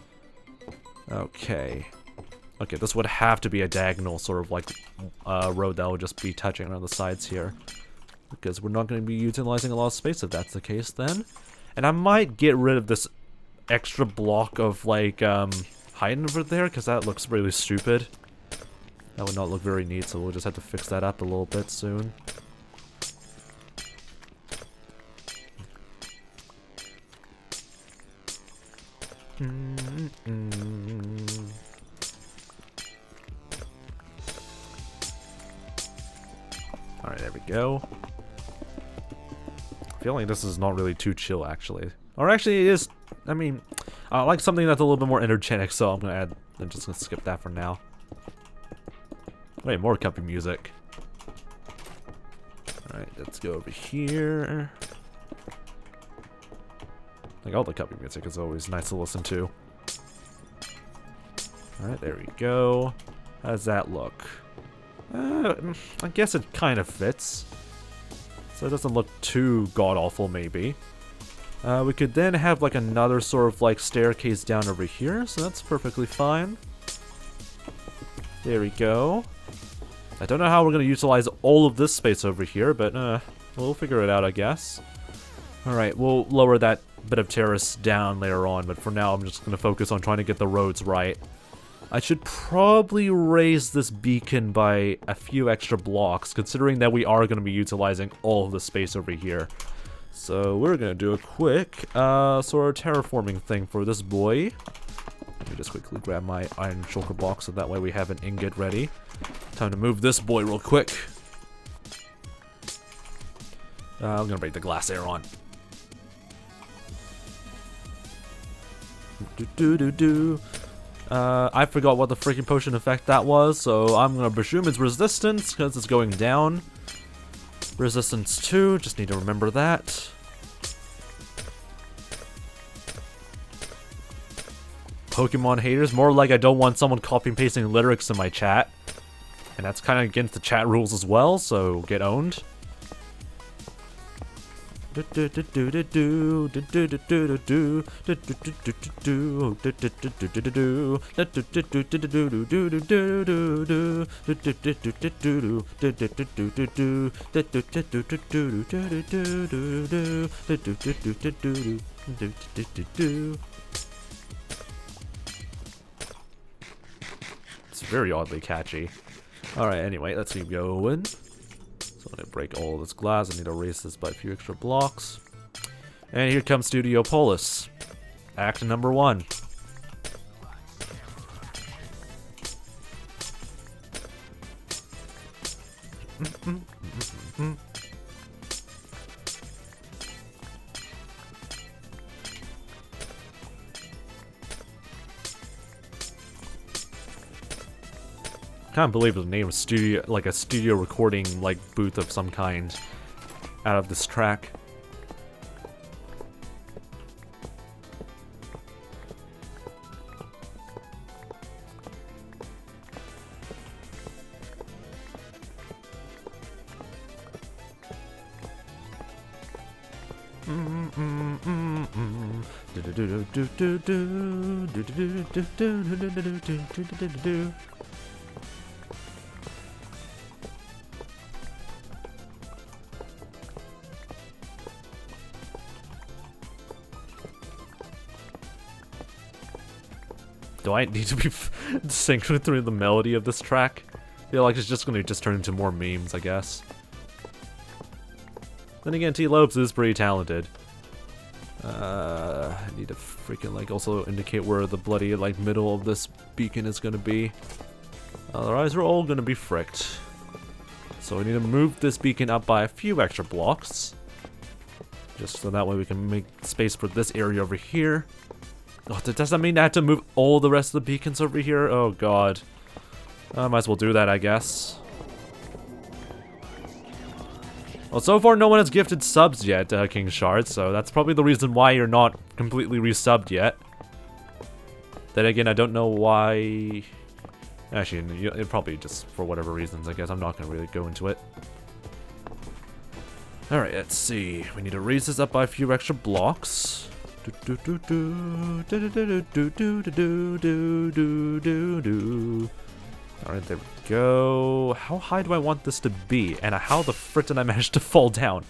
Okay. Okay, this would have to be a diagonal sort of like road that will just be touching around the sides here. Because we're not going to be utilizing a lot of space if that's the case then. And I might get rid of this extra block of like hiding over there, because that looks really stupid. That would not look very neat, so we'll just have to fix that up a little bit soon. Alright, there we go. I feel like this is not really too chill, actually. Or actually, it is. I mean, I like something that's a little bit more energetic, so I'm gonna I'm just gonna skip that for now. Wait, more cuppy music. Alright, let's go over here. Like, all the cuppy music is always nice to listen to. Alright, there we go. How does that look? I guess it kind of fits. So it doesn't look too god-awful, maybe. We could then have like another sort of like staircase down over here, so that's perfectly fine. There we go. I don't know how we're going to utilize all of this space over here, but we'll figure it out, I guess. Alright, we'll lower that bit of terrace down later on, but for now I'm just going to focus on trying to get the roads right. I should probably raise this beacon by a few extra blocks, considering that we are going to be utilizing all of the space over here. So we're going to do a quick sort of terraforming thing for this boy. Let me just quickly grab my iron shulker block so that way we have an ingot ready. Time to move this boy real quick. I'm going to break the glass air on. I forgot what the freaking potion effect that was, so I'm gonna presume it's resistance, because it's going down. Resistance 2, just need to remember that. Pokemon haters, more like I don't want someone copy and pasting lyrics in my chat. And that's kind of against the chat rules as well, so get owned. It's very oddly catchy. Alright, anyway, let's keep going. So I'm gonna break all of this glass. I need to erase this by a few extra blocks. And here comes Studio Polis. Act number 1. I can't believe the name of studio, like a studio recording like booth of some kind out of this track. Do I need to be synced through the melody of this track? I feel like it's just gonna turn into more memes, I guess. Then again, 𝗬𝗏 is pretty talented. I need to freaking like also indicate where the bloody like middle of this beacon is gonna be. Otherwise, we're all gonna be fricked. So we need to move this beacon up by a few extra blocks. Just so that way we can make space for this area over here. Oh, does that mean I have to move all the rest of the beacons over here? Oh god. I might as well do that, I guess. Well, so far no one has gifted subs yet, King Shard, so that's probably the reason why you're not completely resubbed yet. Then again, I don't know why... Actually, it probably just for whatever reasons, I guess. I'm not going to really go into it. Alright, let's see. We need to raise this up by a few extra blocks. Alright, there we go. How high do I want this to be? And how the frick did I manage to fall down?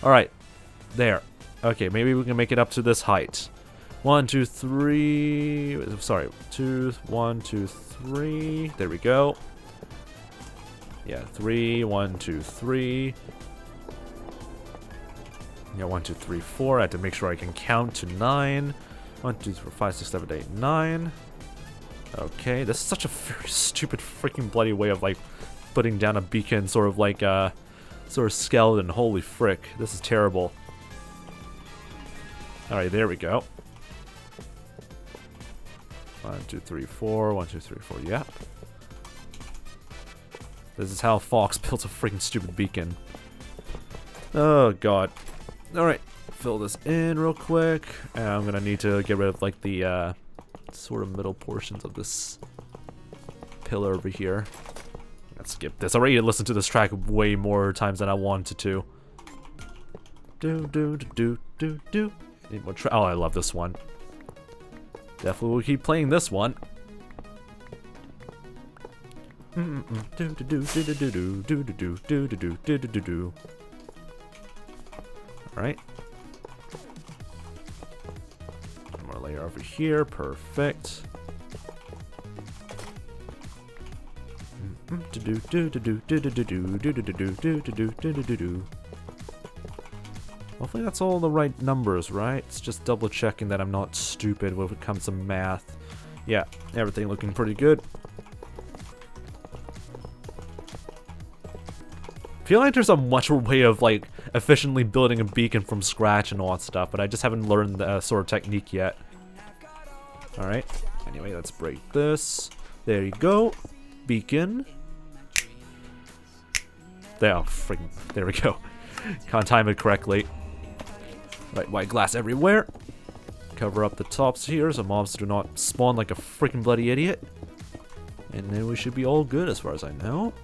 Alright, there. Okay, maybe we can make it up to this height. 1, 2, 3. Sorry, 1, 2, 3. There we go. Yeah, 3, 1, 2, 3. Yeah, 1, 2, 3, 4. I have to make sure I can count to 9. 1, 2, 3, 4, 5, 6, 7, 8, 9. Okay, this is such a very stupid freaking bloody way of like putting down a beacon, sort of like a sort of skeleton. Holy frick, this is terrible. Alright, there we go. 1, 2, 3, 4. 1, 2, 3, 4. Yeah. This is how Fox builds a freaking stupid beacon. Oh god. Alright, fill this in real quick. And I'm gonna need to get rid of like the sort of middle portions of this pillar over here. Let's skip this. I already listened to this track way more times than I wanted to. Need more oh, I love this one. Definitely will keep playing this one. Alright. One more layer over here. Perfect. Hopefully that's all the right numbers, right? It's just double checking that I'm not stupid when it comes to math. Yeah, everything looking pretty good. I feel like there's a much way of like efficiently building a beacon from scratch and all that stuff, but I just haven't learned the sort of technique yet. Alright, anyway, let's break this. There you go. Beacon. There, oh, freaking, there we go. Can't time it correctly. Right, white glass everywhere. Cover up the tops here so mobs do not spawn like a freaking bloody idiot. And then we should be all good as far as I know.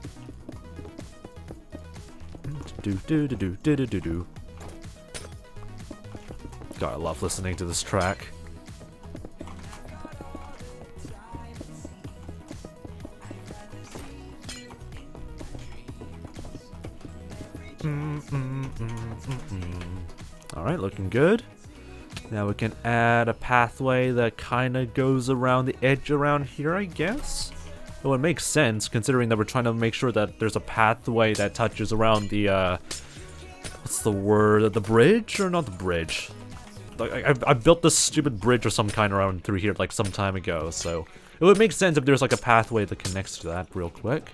God, I love listening to this track. Alright, looking good. Now we can add a pathway that kind of goes around the edge around here, I guess. Well, it makes sense considering that we're trying to make sure that there's a pathway that touches around the, what's the word? The bridge? Or not the bridge? Like, I built this stupid bridge or some kind around through here like some time ago, so it would make sense if there's like a pathway that connects to that real quick.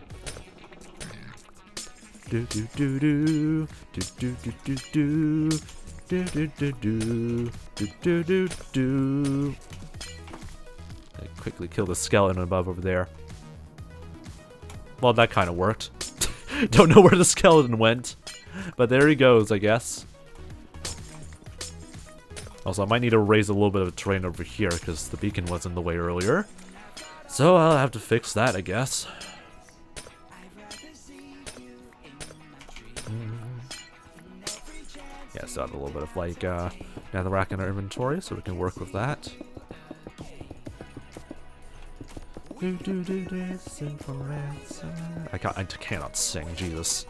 Do do do do do do do do do do do do do do do. Quickly kill the skeleton above over there. Well, that kind of worked. Don't know where the skeleton went, but there he goes, I guess. Also, I might need to raise a little bit of terrain over here because the beacon was in the way earlier. So I'll have to fix that, I guess. Yeah, so I have a little bit of like netherrack in our inventory, so we can work with that. I cannot sing, Jesus.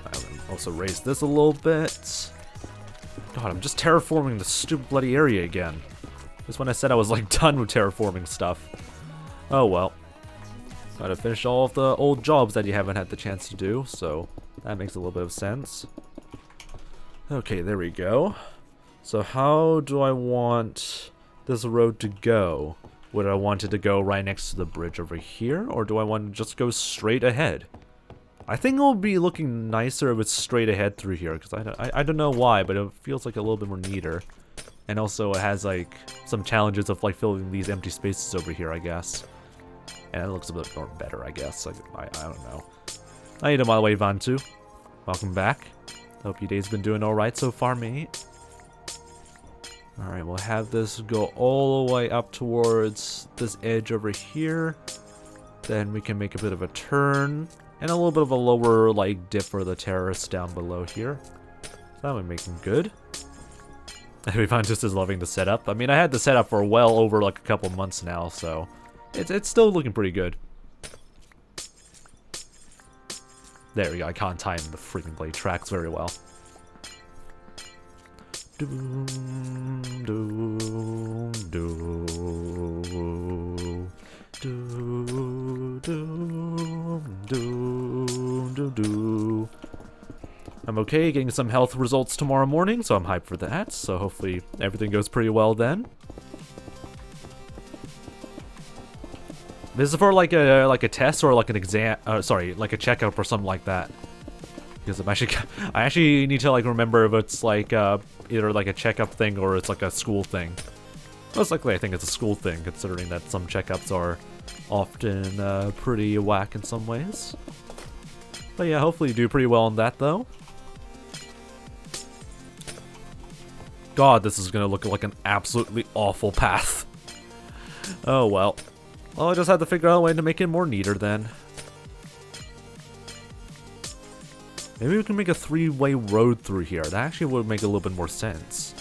I'll also raise this a little bit. God, I'm just terraforming the stupid bloody area again. Just when I said I was like done with terraforming stuff. Oh well. Gotta finish all of the old jobs that you haven't had the chance to do, so that makes a little bit of sense. Okay, there we go. So how do I want this road to go? Would I want it to go right next to the bridge over here, or do I want to just go straight ahead? I think it'll be looking nicer if it's straight ahead through here, because I don't know why, but it feels like a little bit more neater. And also it has like some challenges of like filling these empty spaces over here, I guess. And it looks a bit more better, I guess. Like, I don't know. How you doing, by the way, 𝗦cie𝗰𝗶? Welcome back. Hope your day's been doing alright so far, mate. Alright, we'll have this go all the way up towards this edge over here. Then we can make a bit of a turn. And a little bit of a lower, like, dip for the terrace down below here. So that would make them good. 𝗦cie𝗰𝗶 just is loving the setup. I mean, I had the setup for well over, like, a couple months now, so... It's still looking pretty good. There we go, I can't time the freaking blade tracks very well. Doom, doom, doom, doom, doom, doom, doom, doom. I'm okay getting some health results tomorrow morning, so I'm hyped for that. So hopefully everything goes pretty well then. This is for like a test or like an exam, sorry, like a checkup or something like that. Because I actually need to like remember if it's like either like a checkup thing or it's like a school thing. Most likely I think it's a school thing, considering that some checkups are often pretty whack in some ways. But yeah, hopefully you do pretty well on that though. God, this is gonna look like an absolutely awful path. Oh well. Well, I just had to figure out a way to make it more neater then. Maybe we can make a three-way road through here. That actually would make a little bit more sense.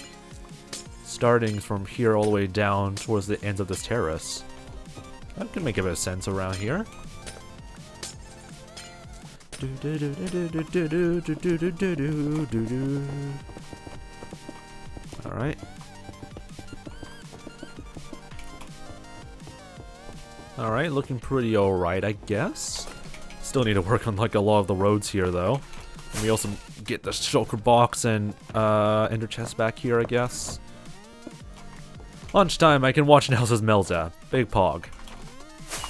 Starting from here all the way down towards the ends of this terrace. That can make a bit of sense around here. Alright. Alright, looking pretty alright, I guess. Still need to work on like a lot of the roads here though. And we also get the shulker box and ender chest back here, I guess. Lunchtime, I can watch 𝗦cie 𝗰𝗶. Big pog.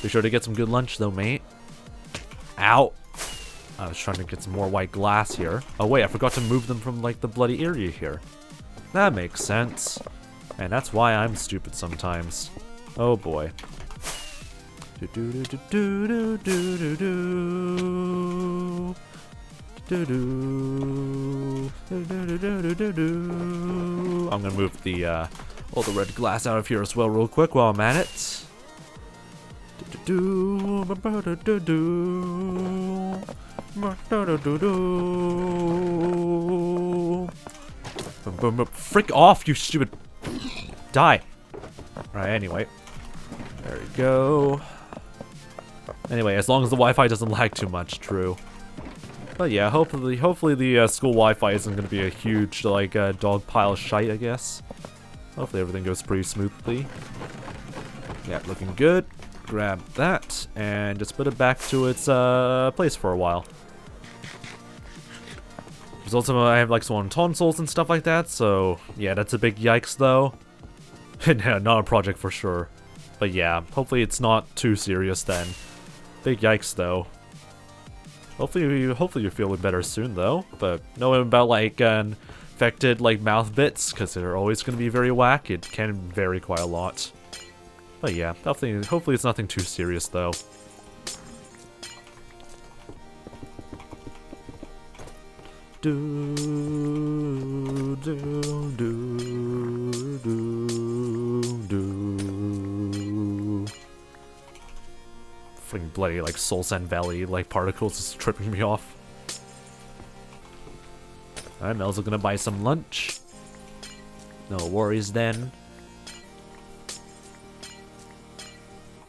Be sure to get some good lunch though, mate. Ow! I was trying to get some more white glass here. Oh wait, I forgot to move them from like the bloody area here. That makes sense. And that's why I'm stupid sometimes. Oh boy. I'm gonna move the all the red glass out of here as well real quick while I'm at it. Frick off, you stupid. Die. Alright, anyway. There we go. Anyway, as long as the Wi-Fi doesn't lag too much, true. But yeah, hopefully the school Wi-Fi isn't gonna be a huge, like, dog pile of shite, I guess. Hopefully everything goes pretty smoothly. Yeah, looking good. Grab that, and just put it back to its, place for a while. There's also, I have, like, some tonsils and stuff like that, so, yeah, that's a big yikes, though. Yeah, not a project for sure. But yeah, hopefully it's not too serious then. Big yikes though. Hopefully you're feeling better soon though. But knowing about like infected like mouth bits, because they're always going to be very whack, it can vary quite a lot. But yeah, hopefully it's nothing too serious though. Do do do do do. Freaking bloody like 𝗦cie Valley like particles is tripping me off. Alright, Mel's gonna buy some lunch. No worries then.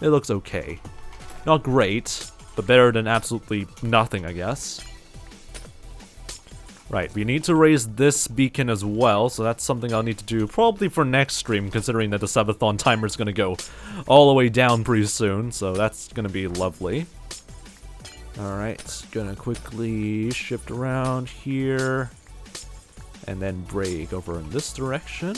It looks okay. Not great, but better than absolutely nothing, I guess. Right, we need to raise this beacon as well, so that's something I'll need to do probably for next stream, considering that the Subathon timer is going to go all the way down pretty soon, so that's going to be lovely. Alright, gonna quickly shift around here, and then brake over in this direction.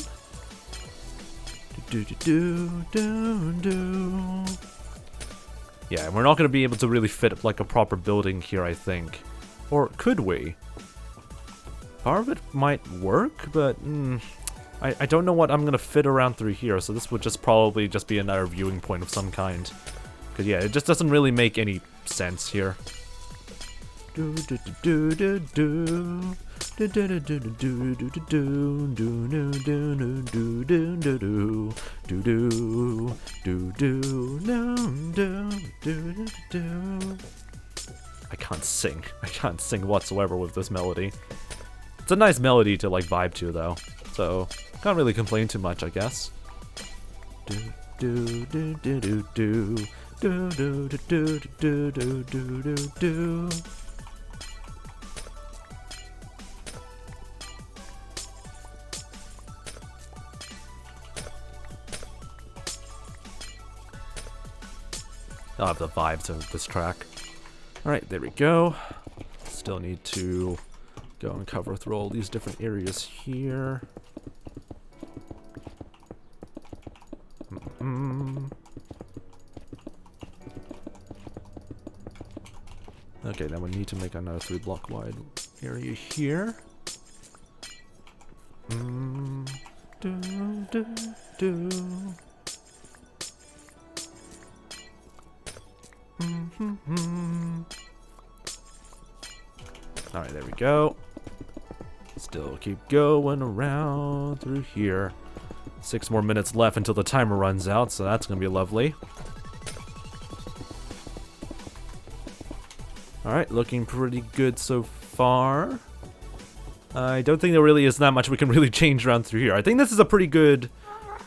Yeah, we're not going to be able to really fit like a proper building here, I think. Or could we? Part of it might work, but I don't know what I'm going to fit around through here, so this would just probably just be another viewing point of some kind. Because yeah, it just doesn't really make any sense here. I can't sing. I can't sing whatsoever with this melody. It's a nice melody to like vibe to though, so can't really complain too much, I guess. I'll have the vibes of this track. Alright, there we go. Still need to go and cover through all these different areas here. Okay, then we need to make another 3-block wide area here. Alright, there we go. Still keep going around through here. 6 more minutes left until the timer runs out, so that's gonna be lovely. Alright, looking pretty good so far. I don't think there really is that much we can really change around through here. I think this is a pretty good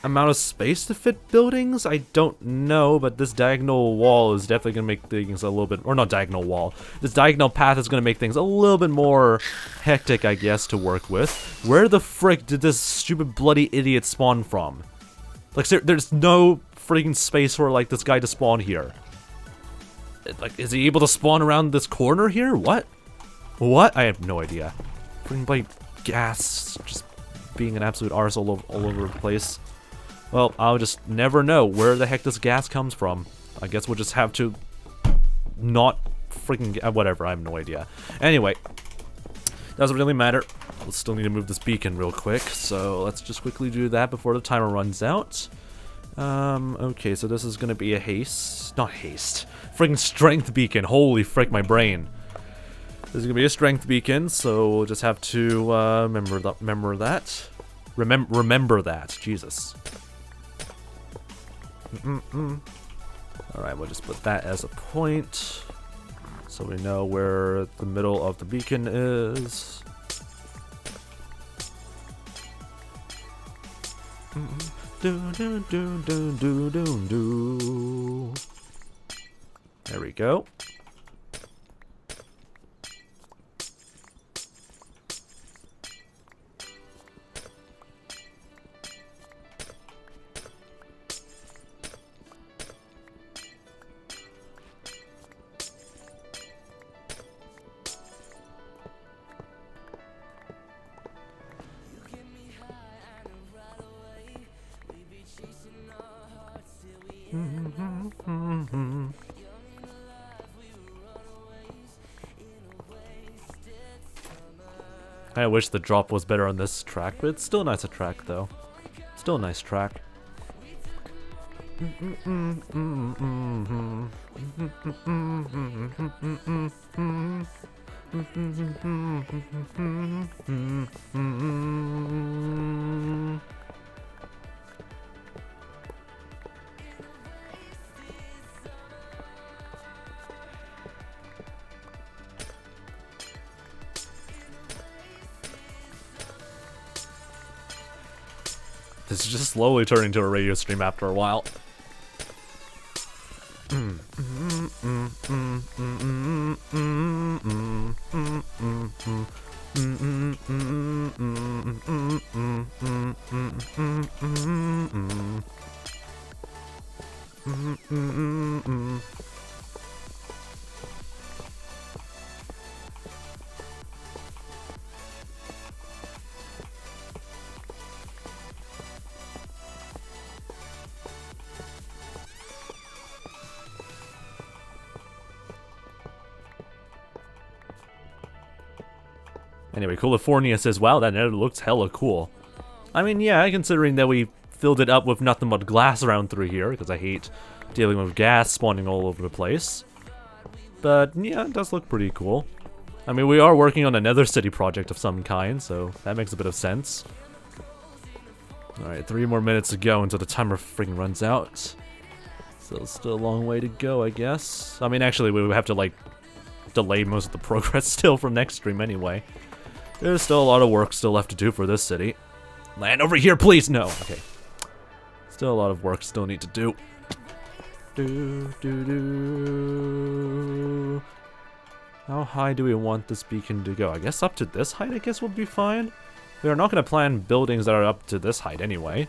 amount of space to fit buildings. I don't know, but this diagonal wall is definitely gonna make things a little bit, or not diagonal wall, this diagonal path is gonna make things a little bit more hectic, I guess, to work with. Where the frick did this stupid bloody idiot spawn from? Like, there's no freaking space for like this guy to spawn here. Like, is he able to spawn around this corner here? What? What? I have no idea. Freaking bloody gas just being an absolute arse all over the place. Well, I'll just never know where the heck this gas comes from. I guess we'll just have to not freaking whatever, I have no idea. Anyway, doesn't really matter. We'll still need to move this beacon real quick, so let's just quickly do that before the timer runs out. Okay, so this is gonna be a haste. Not haste. Freaking strength beacon. Holy frick, my brain. This is gonna be a strength beacon, so we'll just have to remember that. Remember that. Jesus. Alright, we'll just put that as a point, so we know where the middle of the beacon is. There we go. I wish the drop was better on this track, but it's still a nice track though. Still a nice track. This is just slowly turning to a radio stream after a while. Anyway, California says, wow, that net looks hella cool. I mean, yeah, considering that we filled it up with nothing but glass around through here, because I hate dealing with gas spawning all over the place. But, yeah, it does look pretty cool. I mean, we are working on another city project of some kind, so that makes a bit of sense. Alright, 3 more minutes to go until the timer freaking runs out. So, still a long way to go, I guess. I mean, actually, we would have to, like, delay most of the progress still from next stream anyway. There's still a lot of work still left to do for this city. Land over here, please! No, okay. Still a lot of work still need to do. How high do we want this beacon to go? I guess up to this height, I guess, would be fine. We are not going to plan buildings that are up to this height anyway.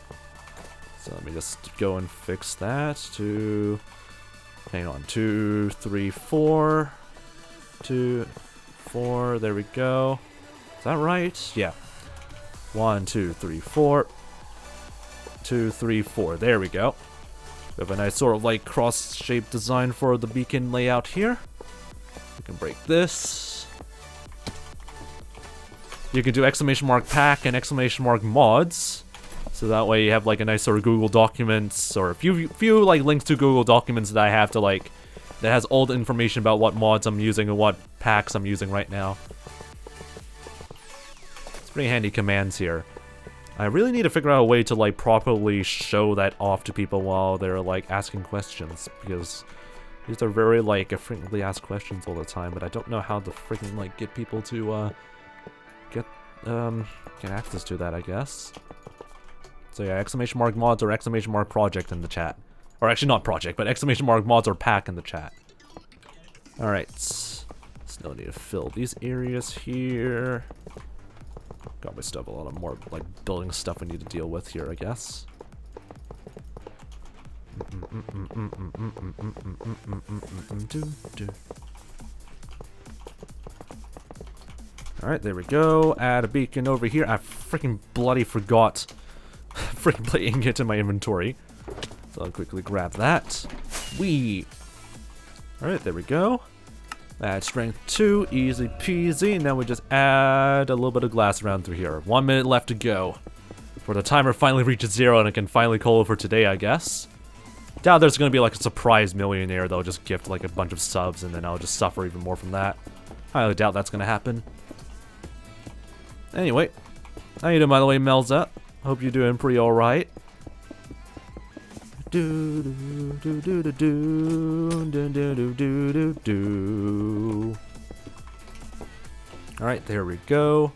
So let me just go and fix that to... Hang on, 2, 3, 4. 2, 4, there we go. Is that right? Yeah. 1, 2, 3, 4. 2, 3, 4. There we go. We have a nice sort of like cross-shaped design for the beacon layout here. We can break this. You can do exclamation mark pack and exclamation mark mods. So that way you have like a nice sort of Google Documents or a few like links to Google Documents that I have to like that has all the information about what mods I'm using and what packs I'm using right now. It's pretty handy commands here. I really need to figure out a way to like properly show that off to people while they're like asking questions, because these are very like frequently asked questions all the time, but I don't know how to freaking like get people to get access to that, I guess. So yeah, exclamation mark mods or exclamation mark project in the chat. Or actually not project, but exclamation mark mods or pack in the chat. Alright. Still need to fill these areas here. God, we still have a lot of more like building stuff we need to deal with here, I guess. Alright, there we go. Add a beacon over here. I freaking bloody forgot freaking play ingot in my inventory. So I'll quickly grab that. Alright, there we go. Add strength 2, easy peasy. Now we just add a little bit of glass around through here. 1 minute left to go. Before the timer finally reaches 0 and I can finally call it for today, I guess. Doubt there's gonna be like a surprise millionaire that'll just gift like a bunch of subs and then I'll just suffer even more from that. Highly doubt that's gonna happen. Anyway, how you doing, by the way, Melza? Hope you're doing pretty alright. Alright, there we go.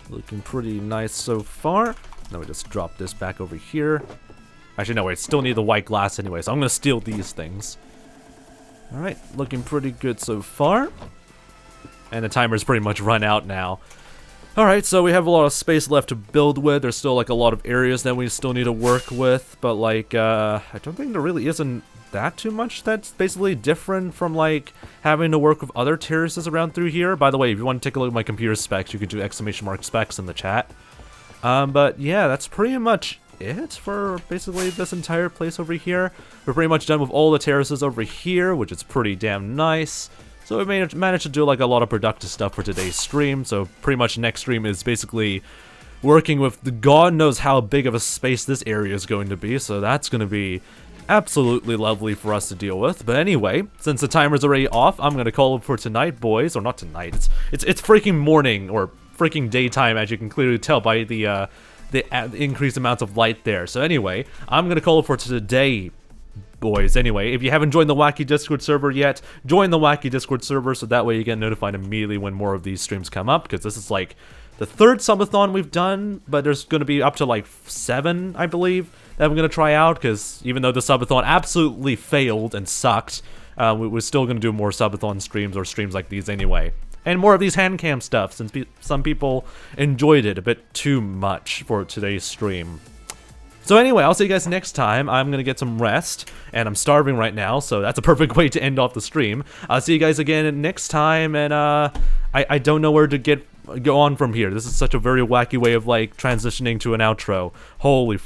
Looking pretty nice so far. Now we just drop this back over here. Actually, no, wait, still need the white glass anyway, so I'm gonna steal these things. Alright, looking pretty good so far. And the timer's pretty much run out now. Alright, so we have a lot of space left to build with. There's still like a lot of areas that we still need to work with, but like, I don't think there really isn't that too much that's basically different from like having to work with other terraces around through here. By the way, if you want to take a look at my computer specs, you can do exclamation mark specs in the chat. But yeah, that's pretty much it for basically this entire place over here. We're pretty much done with all the terraces over here, which is pretty damn nice. So we managed to do like a lot of productive stuff for today's stream. So pretty much next stream is basically working with the god knows how big of a space this area is going to be. So that's going to be absolutely lovely for us to deal with. But anyway, since the timer's already off, I'm going to call it for tonight, boys. Or not tonight. It's freaking morning or freaking daytime, as you can clearly tell by the increased amounts of light there. So anyway, I'm going to call it for today, boys. Anyway, if you haven't joined the Wacky Discord server yet, join the Wacky Discord server so that way you get notified immediately when more of these streams come up, because this is like the third subathon we've done, but there's going to be up to like 7, I believe, that I'm gonna try out, because even though the subathon absolutely failed and sucked, we're still gonna do more subathon streams or streams like these anyway. And more of these hand cam stuff, since some people enjoyed it a bit too much for today's stream. So anyway, I'll see you guys next time. I'm gonna get some rest, and I'm starving right now, so that's a perfect way to end off the stream. I'll see you guys again next time, and I don't know where to go on from here. This is such a very wacky way of like transitioning to an outro. Holy